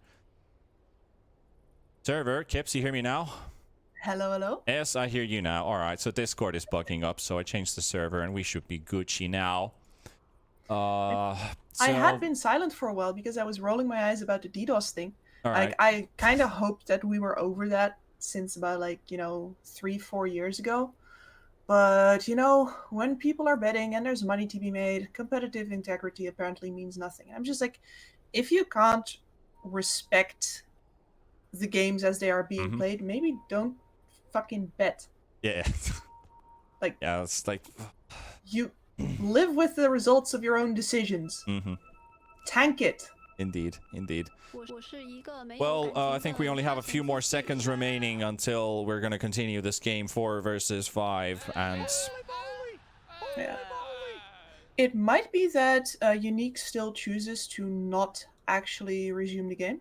server. Kips, you hear me now? Hello, hello? Yes, I hear you now. All right, so Discord is bugging up, so I changed the server, and we should be Gucci now. I had been silent for a while because I was rolling my eyes about the DDoS thing. All right. I kind of hoped that we were over that since about, like, 3-4 years ago. But, when people are betting and there's money to be made, competitive integrity apparently means nothing. I'm just like, if you can't respect the games as they are being played, maybe don't fucking bet. Yeah. Like, yeah, it's like you live with the results of your own decisions. Tank it. Indeed. Well, I think we only have a few more seconds remaining until we're going to continue this game 4 versus 5, and yeah, it might be that Unique still chooses to not actually resume the game,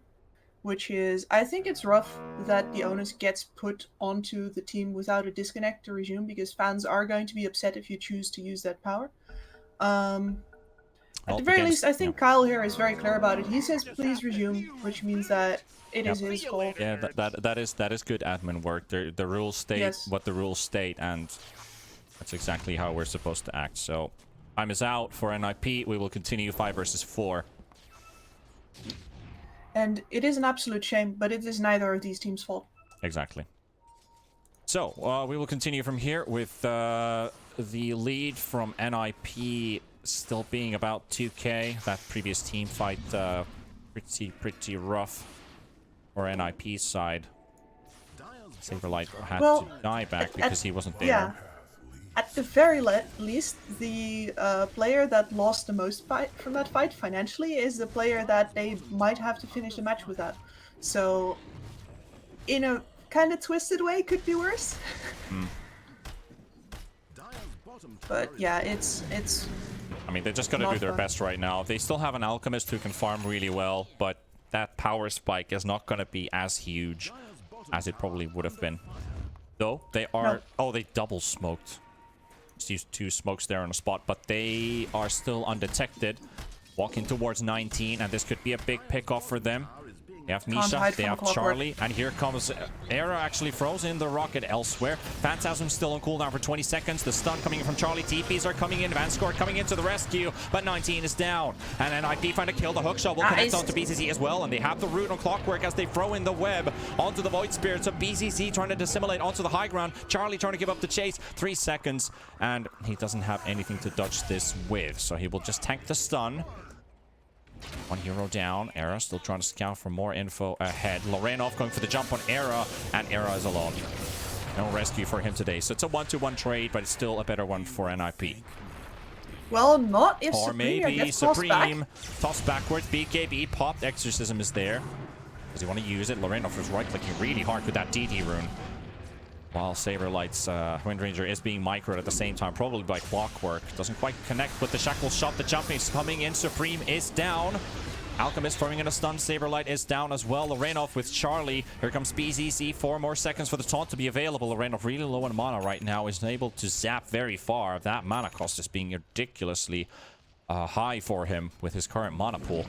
which is, I think it's rough that the onus gets put onto the team without a disconnect to resume, because fans are going to be upset if you choose to use that power. At the very least, I think Kyle here is very clear about it. He says, please resume, which means that it is his call. Yeah, that is good admin work. The rules state what the rules state, and that's exactly how we're supposed to act. So, time is out for NiP. We will continue 5 versus 4. And it is an absolute shame, but it is neither of these teams' fault. Exactly. So, we will continue from here with the lead from NiP still being about 2k. That previous team fight pretty rough for NiP's side. Saberlight had to die back because he wasn't there. Yeah. At the very least, the player that lost the most from that fight financially is the player that they might have to finish the match without. So, in a kind of twisted way, could be worse. But yeah, it's. I mean, they just gotta do their best right now. They still have an alchemist who can farm really well, but that power spike is not gonna be as huge as it probably would have been. Though they are. No. Oh, they double smoked. Just used 2 smokes there on the spot, but they are still undetected. Walking towards 19, and this could be a big pickoff for them. They have Misha, they have Charlie, and here comes Era actually throws in the rocket elsewhere. Phantasm still on cooldown for 20 seconds. The stun coming in from Charlie. TPs are coming in. Vanscourt coming into the rescue, but 19 is down. And then NiP trying to kill the hookshot will connect onto BCC as well, and they have the root on Clockwork as they throw in the web onto the Void Spirit. So BCC trying to dissimulate onto the high ground. Charlie trying to give up the chase. 3 seconds, and he doesn't have anything to dodge this with, so he will just tank the stun. 1 hero down. Era still trying to scout for more info ahead. Lorenov going for the jump on Era, and Era is alone. No rescue for him today. So it's a 1-to-1 trade, but it's still a better one for NiP. Well, not if or Supreme maybe gets Supreme tossed backwards. BKB popped. Exorcism is there. Does he want to use it? Lorenov is right-clicking really hard with that DD rune. While Saberlight's Windranger is being microed at the same time, probably by Clockwork. Doesn't quite connect with the Shackle shot. The jump is coming in. Supreme is down. Alchemist throwing in a stun. Saberlight is down as well. Lorenov with Charlie. Here comes BZC. 4 more seconds for the taunt to be available. Lorenov really low on mana right now. Is able to zap very far. That mana cost is being ridiculously high for him with his current mana pool.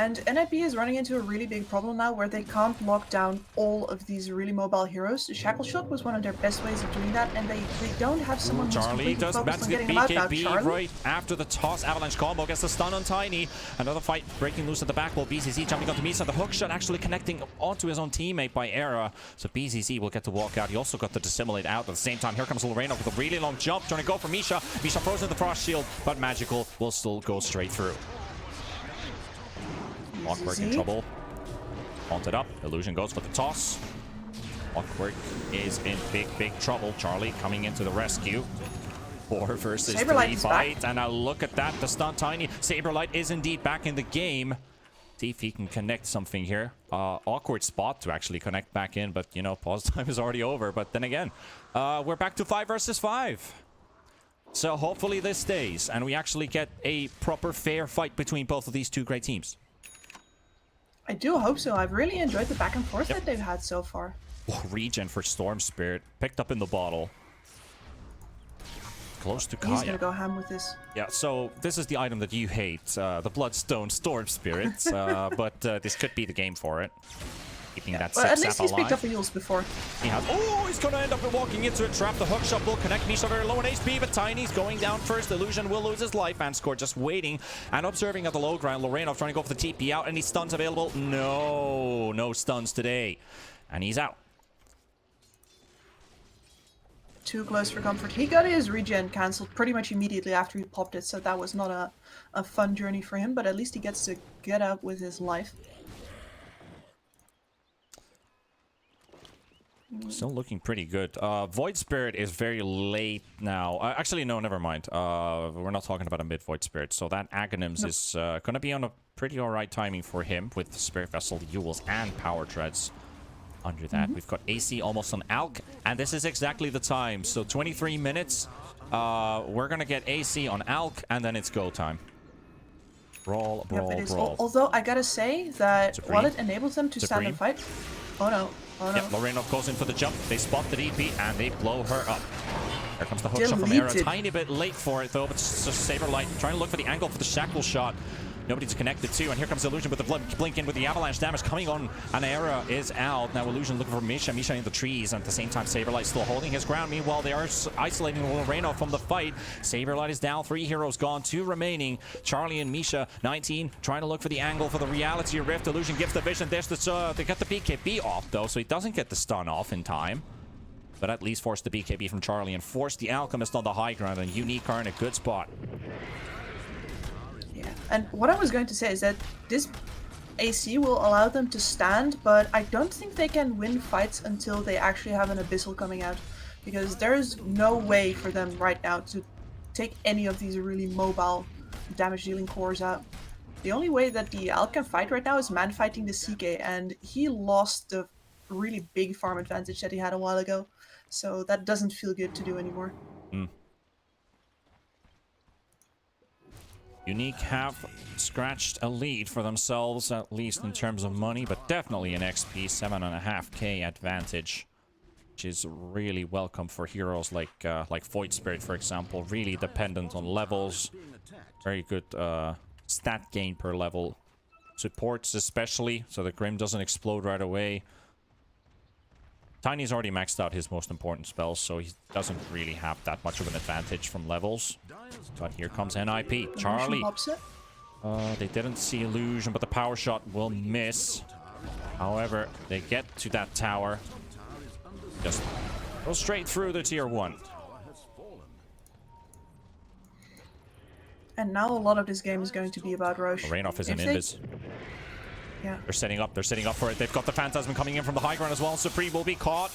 And NiP is running into a really big problem now where they can't lock down all of these really mobile heroes. The Shackle Shot was one of their best ways of doing that, and they don't have someone who's Charlie completely does focused manage on to getting get them out now. BKB Charlie? right after the toss. Avalanche combo gets the stun on Tiny. Another fight breaking loose at the back while BCC jumping onto Misa. The hook shot actually connecting onto his own teammate by Era. So BCC will get to walk out. He also got to dissimulate out at the same time. Here comes Lorena with a really long jump. Trying to go for Misha. Misha frozen in the frost shield, but Magical will still go straight through. Awkward in trouble. Haunted up. Illusion goes for the toss. Awkward is in big trouble. Charlie coming into the rescue. 4 versus 3 fight. And now look at that. The stun Tiny. Saberlight is indeed back in the game. See if he can connect something here. Awkward spot to actually connect back in. But, you know, pause time is already over. But then again, we're back to 5 versus 5. So hopefully this stays. And we actually get a proper fair fight between both of these two great teams. I do hope so. I've really enjoyed the back and forth that they've had so far. Oh, regen for Storm Spirit. Picked up in the bottle. Close to Kaya. He's gonna go ham with this. Yeah, so this is the item that you hate. The Bloodstone Storm Spirit. But this could be the game for it. Keeping that well, 6 at least he's picked up heals before. He has. Oh, he's going to end up walking into a trap. The hook shot will connect. Misha very low on HP, but Tiny's going down first. Illusion will lose his life. And Score just waiting and observing at the low ground. Lorenov trying to go for the TP out. Any stuns available? No, no stuns today. And he's out. Too close for comfort. He got his regen cancelled pretty much immediately after he popped it, so that was not a fun journey for him, but at least he gets to get out with his life. Still looking pretty good. Void Spirit is very late now. Actually, no, never mind. We're not talking about a mid-Void Spirit. So that Aghanims is going to be on a pretty alright timing for him with Spirit Vessel, Ewells, and Power Treads. Under that, we've got AC almost on Alk, and this is exactly the time. So 23 minutes. We're going to get AC on Alk, and then it's go time. Brawl, brawl, brawl. Although I gotta say that while it enables them to stand and fight... Oh no. Oh no. Yep, Lorenov goes in for the jump. They spot the DP and they blow her up. Here comes the hook shot from Era. A tiny bit late for it though, but it's just Saberlight trying to look for the angle for the shackle shot. Nobody's connected to, and here comes Illusion with the blood blink in with the avalanche damage coming on, and Era is out. Now Illusion looking for Misha. Misha in the trees, and at the same time Saberlight still holding his ground. Meanwhile, they are isolating Loreno from the fight. Saberlight is down, 3 heroes gone, 2 remaining. Charlie and Misha, 19, trying to look for the angle for the reality rift. Illusion gives the vision. There's the, they got the BKB off though, so he doesn't get the stun off in time. But at least force the BKB from Charlie and force the Alchemist on the high ground, and Unique are in a good spot. And what I was going to say is that this AC will allow them to stand, but I don't think they can win fights until they actually have an Abyssal coming out. Because there is no way for them right now to take any of these really mobile damage-dealing cores out. The only way that the Alk can fight right now is man-fighting the CK, and he lost the really big farm advantage that he had a while ago. So that doesn't feel good to do anymore. Unique have scratched a lead for themselves, at least in terms of money, but definitely an XP 7.5k advantage, which is really welcome for heroes like Void Spirit, for example. Really dependent on levels, very good stat gain per level, supports especially, so the Grim doesn't explode right away. Tiny's already maxed out his most important spells, so he doesn't really have that much of an advantage from levels. But here comes NiP. Charlie. They didn't see Illusion, but the power shot will miss. However, they get to that tower. Just go straight through the tier 1. And now a lot of this game is going to be about Roche. Rainoff is an invis. Yeah. They're setting up for it. They've got the Phantasm coming in from the high ground as well. Supreme will be caught.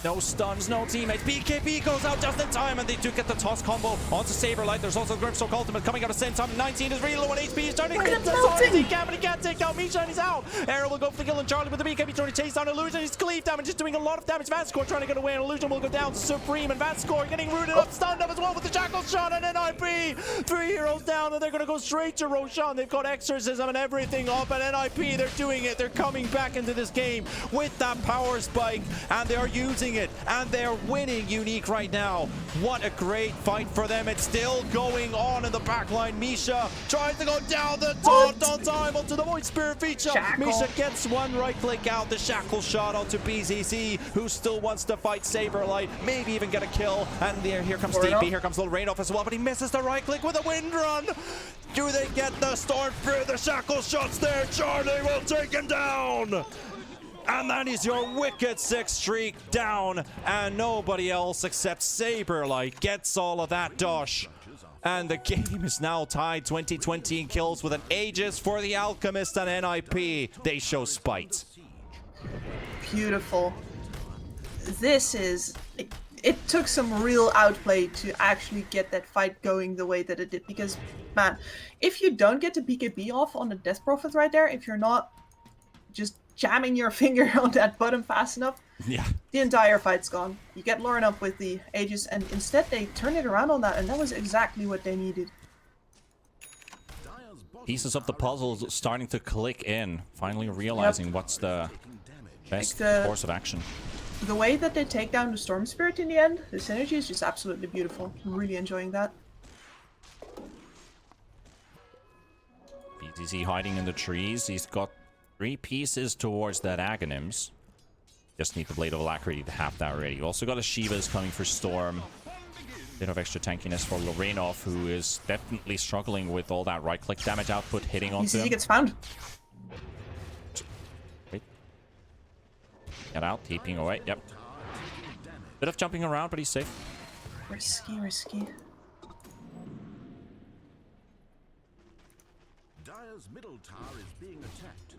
No stuns, no teammates. BKB goes out just in time, and they do get the toss combo onto Saberlight. There's also Grimstroke Ultimate coming out at the same time. 19 is really low on HP. He's trying to hit the zone as he can, but he can't take down Misha, and he's out. Arrow will go for the kill, and Charlie with the BKB trying to chase down Illusion. His cleave damage is doing a lot of damage. Vanscore trying to get away, and Illusion will go down to Supreme, and Vanscore getting rooted up, stunned up as well with the Jackal shot, and NiP. 3 heroes down, and they're going to go straight to Roshan. They've got Exorcism and everything up, and NiP, they're doing it. They're coming back into this game with that power spike, and they are using losing it, and they're winning Unique right now. What a great fight for them. It's still going on in the backline. Misha tries to go down the taunt on time onto the Void Spirit feature. Shackle. Misha gets one right click out, the shackle shot onto BZZ, who still wants to fight Saberlight, maybe even get a kill. And here comes DP, here comes Lil Rainoff as well, but he misses the right click with a wind run. Do they get the Storm Spirit? The shackle shots there. Charlie will take him down. And that is your wicked 6th streak down, and nobody else except Saberlight gets all of that dosh. And the game is now tied 20-20 in kills with an Aegis for the Alchemist and NiP. They show spite. Beautiful. This is... It took some real outplay to actually get that fight going the way that it did, because, man, if you don't get the BKB off on the Death Prophet right there, if you're not just jamming your finger on that button fast enough, yeah, the entire fight's gone. You get Lauren up with the Aegis, and instead they turn it around on that, and that was exactly what they needed. Pieces of the puzzle starting to click in, finally realizing what's the best course of action. The way that they take down the Storm Spirit in the end, the synergy is just absolutely beautiful. I'm really enjoying that. BTZ hiding in the trees. He's got 3 pieces towards that Aghanims. Just need the Blade of Alacrity to have that ready. You also got a Shivas coming for Storm. Bit of extra tankiness for Lorenov, who is definitely struggling with all that right-click damage output hitting onto him. He gets found. Wait. Get out, TPing away. Yep. Bit of jumping around, but he's safe. Risky, risky. Dire's middle tower is being attacked.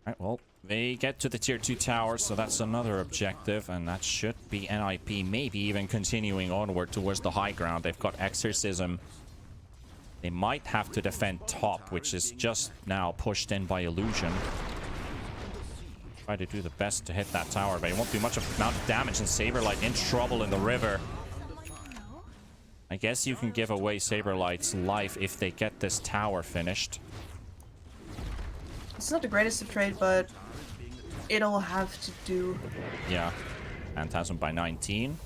Alright, well, they get to the tier 2 tower, so that's another objective, and that should be NiP, maybe even continuing onward towards the high ground. They've got Exorcism. They might have to defend top, which is just now pushed in by Illusion. Try to do the best to hit that tower, but it won't do much of amount of damage, and Saberlight in trouble in the river. I guess you can give away Saberlight's life if they get this tower finished. It's not the greatest of trade, but it'll have to do. Yeah. Phantasm by 19.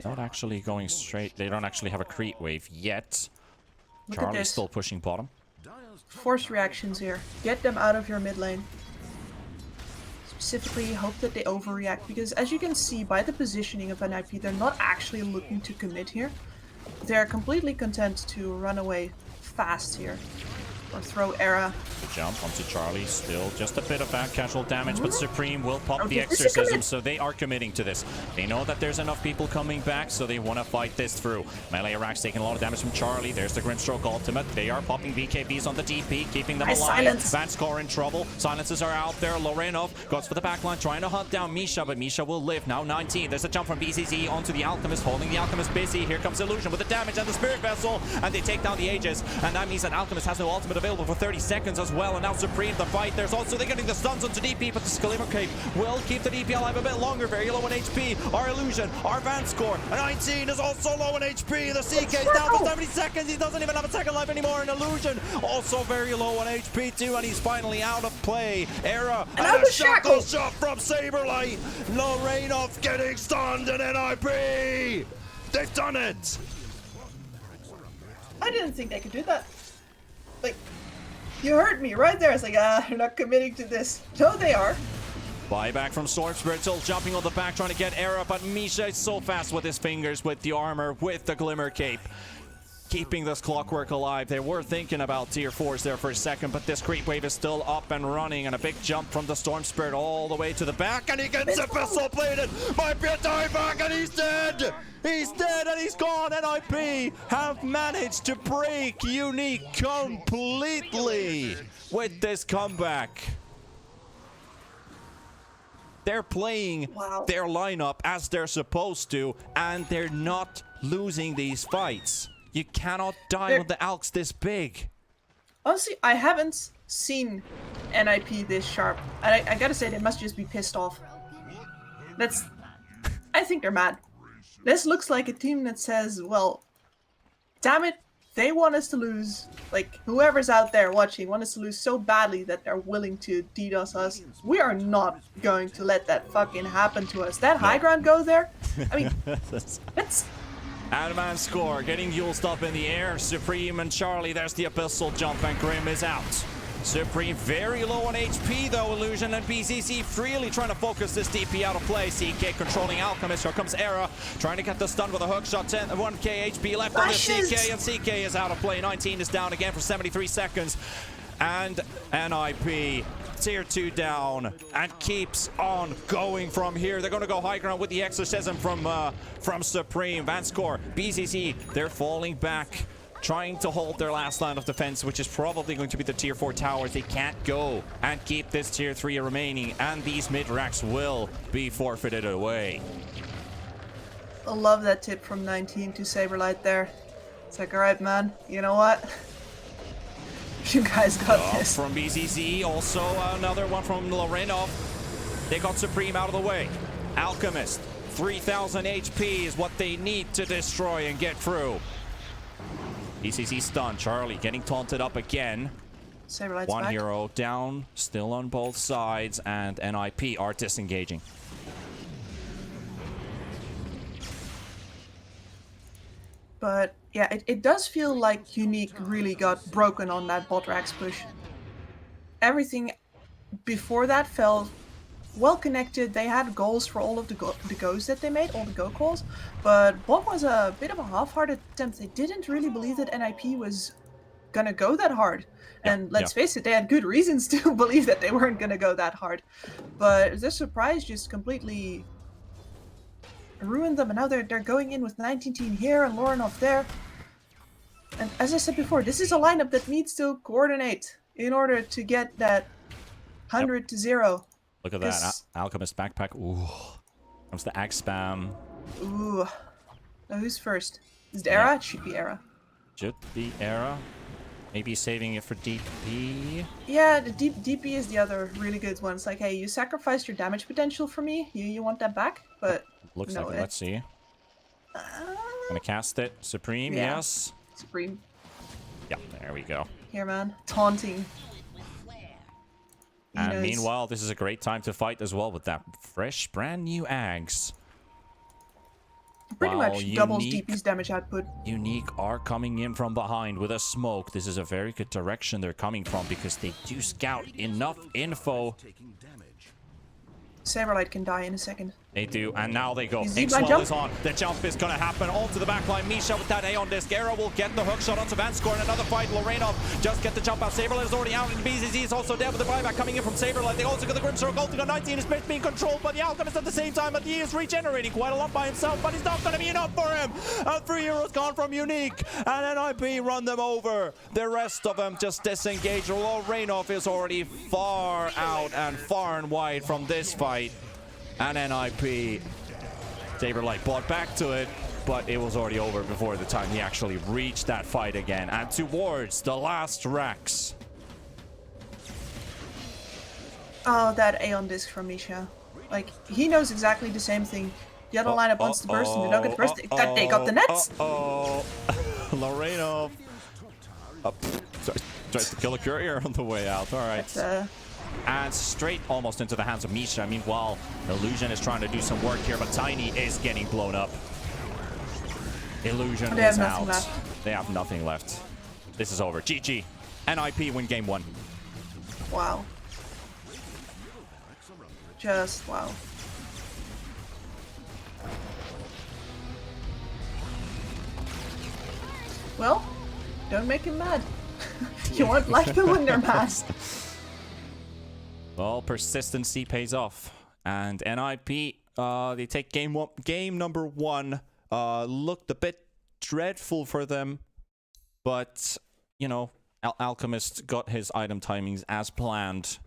Not actually going straight. They don't actually have a creep wave yet. Charlie's still pushing bottom. Force reactions here. Get them out of your mid lane. Specifically, hope that they overreact, because as you can see by the positioning of NiP, they're not actually looking to commit here. They're completely content to run away fast here. Or throw Era. The jump onto Charlie, still just a bit of bad casual damage, but Supreme will pop the Exorcism, so they are committing to this. They know that there's enough people coming back, so they want to fight this through. Melee Iraq's taking a lot of damage from Charlie. There's the Grimstroke ultimate. They are popping BKBs on the DP, keeping them alive. Vanscore in trouble. Silences are out there. Lorenov goes for the backline, trying to hunt down Misha, but Misha will live. Now 19. There's a jump from BZZ onto the Alchemist, holding the Alchemist busy. Here comes Illusion with the damage and the Spirit Vessel, and they take down the Aegis, and that means that Alchemist has no ultimate available for 30 seconds as well, and now Supreme the fight. There's also, they're getting the stuns onto DP, but the Glimmer Cape will keep the DP alive a bit longer. Very low on HP. Our Illusion, our Vanscore, 19 is also low on HP. The CK is down for 70 seconds. He doesn't even have a second life anymore. And Illusion also very low on HP too, and he's finally out of play. Era and a shackle shot from Saberlight. Lorenov getting stunned, and NiP. They've done it. I didn't think they could do that. Like, you heard me right there. It's like, they're not committing to this. No, they are. Buyback from Storm Spirit, still jumping on the back, trying to get Era, but Misha is so fast with his fingers, with the armor, with the Glimmer Cape. Keeping this clockwork alive. They were thinking about tier 4s there for a second, but this creep wave is still up and running, and a big jump from the Storm Spirit all the way to the back, and he gets a vessel plated. Might be a die back, and he's dead. He's dead, and he's gone. NiP have managed to break Unique completely with this comeback. They're playing their lineup as they're supposed to, and they're not losing these fights. You cannot die with the Alks this big. Honestly, I haven't seen NiP this sharp. I gotta say, they must just be pissed off. I think they're mad. This looks like a team that says, well, damn it, they want us to lose. Like, whoever's out there watching want us to lose so badly that they're willing to DDoS us. We are not going to let that fucking happen to us. That high ground go there? I mean, it's... Adman score, getting Yuled up in the air. Supreme and Charlie, there's the abyssal jump, and Grim is out. Supreme very low on HP though, Illusion and BCC freely trying to focus this DP out of play. CK controlling Alchemist, here comes Era, trying to get the stun with a hook shot, 1k HP left on the CK, and CK is out of play. 19 is down again for 73 seconds. And NiP, tier 2 down, and keeps on going from here. They're going to go high ground with the exorcism from Supreme. Vanscore, BCC, they're falling back, trying to hold their last line of defense, which is probably going to be the tier 4 towers. They can't go and keep this tier 3 remaining, and these mid racks will be forfeited away. I love that tip from 19 to Saberlight there. It's like, alright man, you know what? You guys got this. From BCC, also another one from Lorenov. They got Supreme out of the way. Alchemist, 3000 HP is what they need to destroy and get through. BCC stun. Charlie getting taunted up again. Saberlight's one back. hero down, still on both sides, and NiP are disengaging. But yeah, it does feel like Unique really got broken on that bot racks push. Everything before that felt well connected. They had goals for all of the goes that they made, all the go calls, but bot was a bit of a half-hearted attempt. They didn't really believe that NiP was gonna go that hard. And let's face it, they had good reasons to believe that they weren't gonna go that hard. But the surprise just completely ruined them, and now they're going in with 19 here and Lorenov there. And as I said before, this is a lineup that needs to coordinate in order to get that 100 to 0. Look at that. Alchemist backpack. Ooh. Comes the axe spam. Ooh. Now who's first? Is it Era? It should be Era. Should be Era. Maybe saving it for DP. Yeah, the DP is the other really good one. It's like, hey, you sacrificed your damage potential for me. You want that back? But looks no, like it. Let's see. Gonna cast it. Supreme, yeah. yes. Supreme. Yeah, there we go. Here, man. Taunting. And meanwhile, this is a great time to fight as well with that fresh, brand new Ags. Pretty much doubles DP's damage output. Unique are coming in from behind with a smoke. This is a very good direction they're coming from because they do scout enough info. Saberlight can die in a second. They do, and now they go. X-Well is on. The jump is going to happen onto the backline. Misha with that Aeon disc. Era will get the hook shot onto Vanscore in another fight. Lorenov just get the jump out. Saberlight is already out, and BZZ is also dead with the buyback coming in from Saberlight. They also get the Grimstroke ulting on 19. His being controlled by the Alchemist at the same time, but he is regenerating quite a lot by himself, but it's not going to be enough for him. 3 heroes gone from Unique, and NiP run them over. The rest of them just disengage. Lorenov is already far out and far and wide from this fight. And NiP, Saberlight bought back to it, but it was already over before the time he actually reached that fight again. And towards the last racks. Oh, that Aeon disc from Misha. Like, he knows exactly the same thing. The other lineup wants to burst and they don't get the burst. They got the nets! Lorenov. Tries to kill a courier on the way out. Alright. And straight almost into the hands of Misha. Meanwhile, Illusion is trying to do some work here, but Tiny is getting blown up. Illusion is out. They have nothing left. This is over. GG. NiP win game 1. Wow. Just wow. Well, don't make him mad. You won't like them when they're mad. Well, persistency pays off, and NiP, they take game number 1. Looked a bit dreadful for them, but you know, Alchemist got his item timings as planned,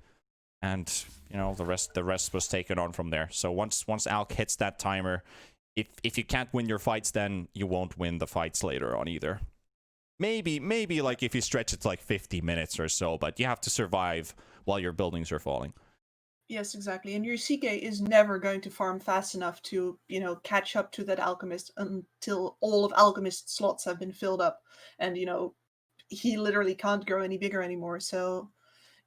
and you know the rest was taken on from there. So once Alk hits that timer, if you can't win your fights, then you won't win the fights later on either. Maybe like if you stretch it to like 50 minutes or so, but you have to survive while your buildings are falling. Yes, exactly. And your CK is never going to farm fast enough to, catch up to that alchemist until all of alchemist slots have been filled up. And, he literally can't grow any bigger anymore. So,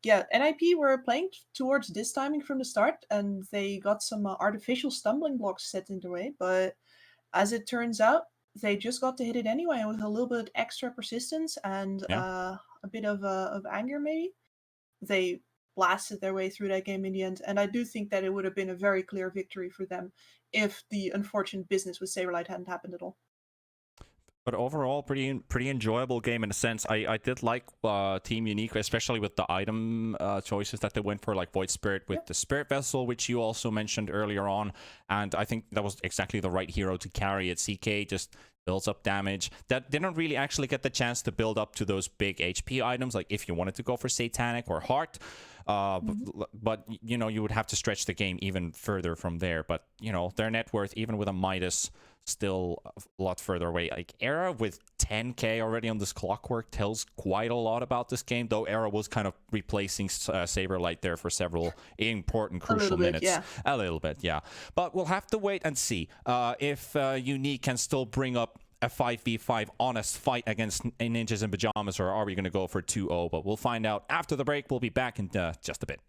yeah, NIP were playing towards this timing from the start, and they got some artificial stumbling blocks set in the way. But as it turns out, they just got to hit it anyway, and with a little bit extra persistence and Yeah. a bit of anger, maybe they blasted their way through that game in the end. And I do think that it would have been a very clear victory for them if the unfortunate business with Saberlight hadn't happened at all. But overall, pretty enjoyable game in a sense. I did like Team Unique, especially with the item choices that they went for, like Void Spirit with the Spirit Vessel, which you also mentioned earlier on. And I think that was exactly the right hero to carry it. CK just builds up damage. That didn't really actually get the chance to build up to those big HP items, like if you wanted to go for Satanic or Heart. But you would have to stretch the game even further from there. But, their net worth, even with a Midas, still a lot further away. Like Era with 10k already on this clockwork tells quite a lot about this game, though Era was kind of replacing Saberlight there for several important crucial minutes. A little bit, yeah. But we'll have to wait and see if Unique can still bring up a 5v5 honest fight against Ninjas in Pajamas, or are we going to go for 2-0? But we'll find out after the break. We'll be back in just a bit.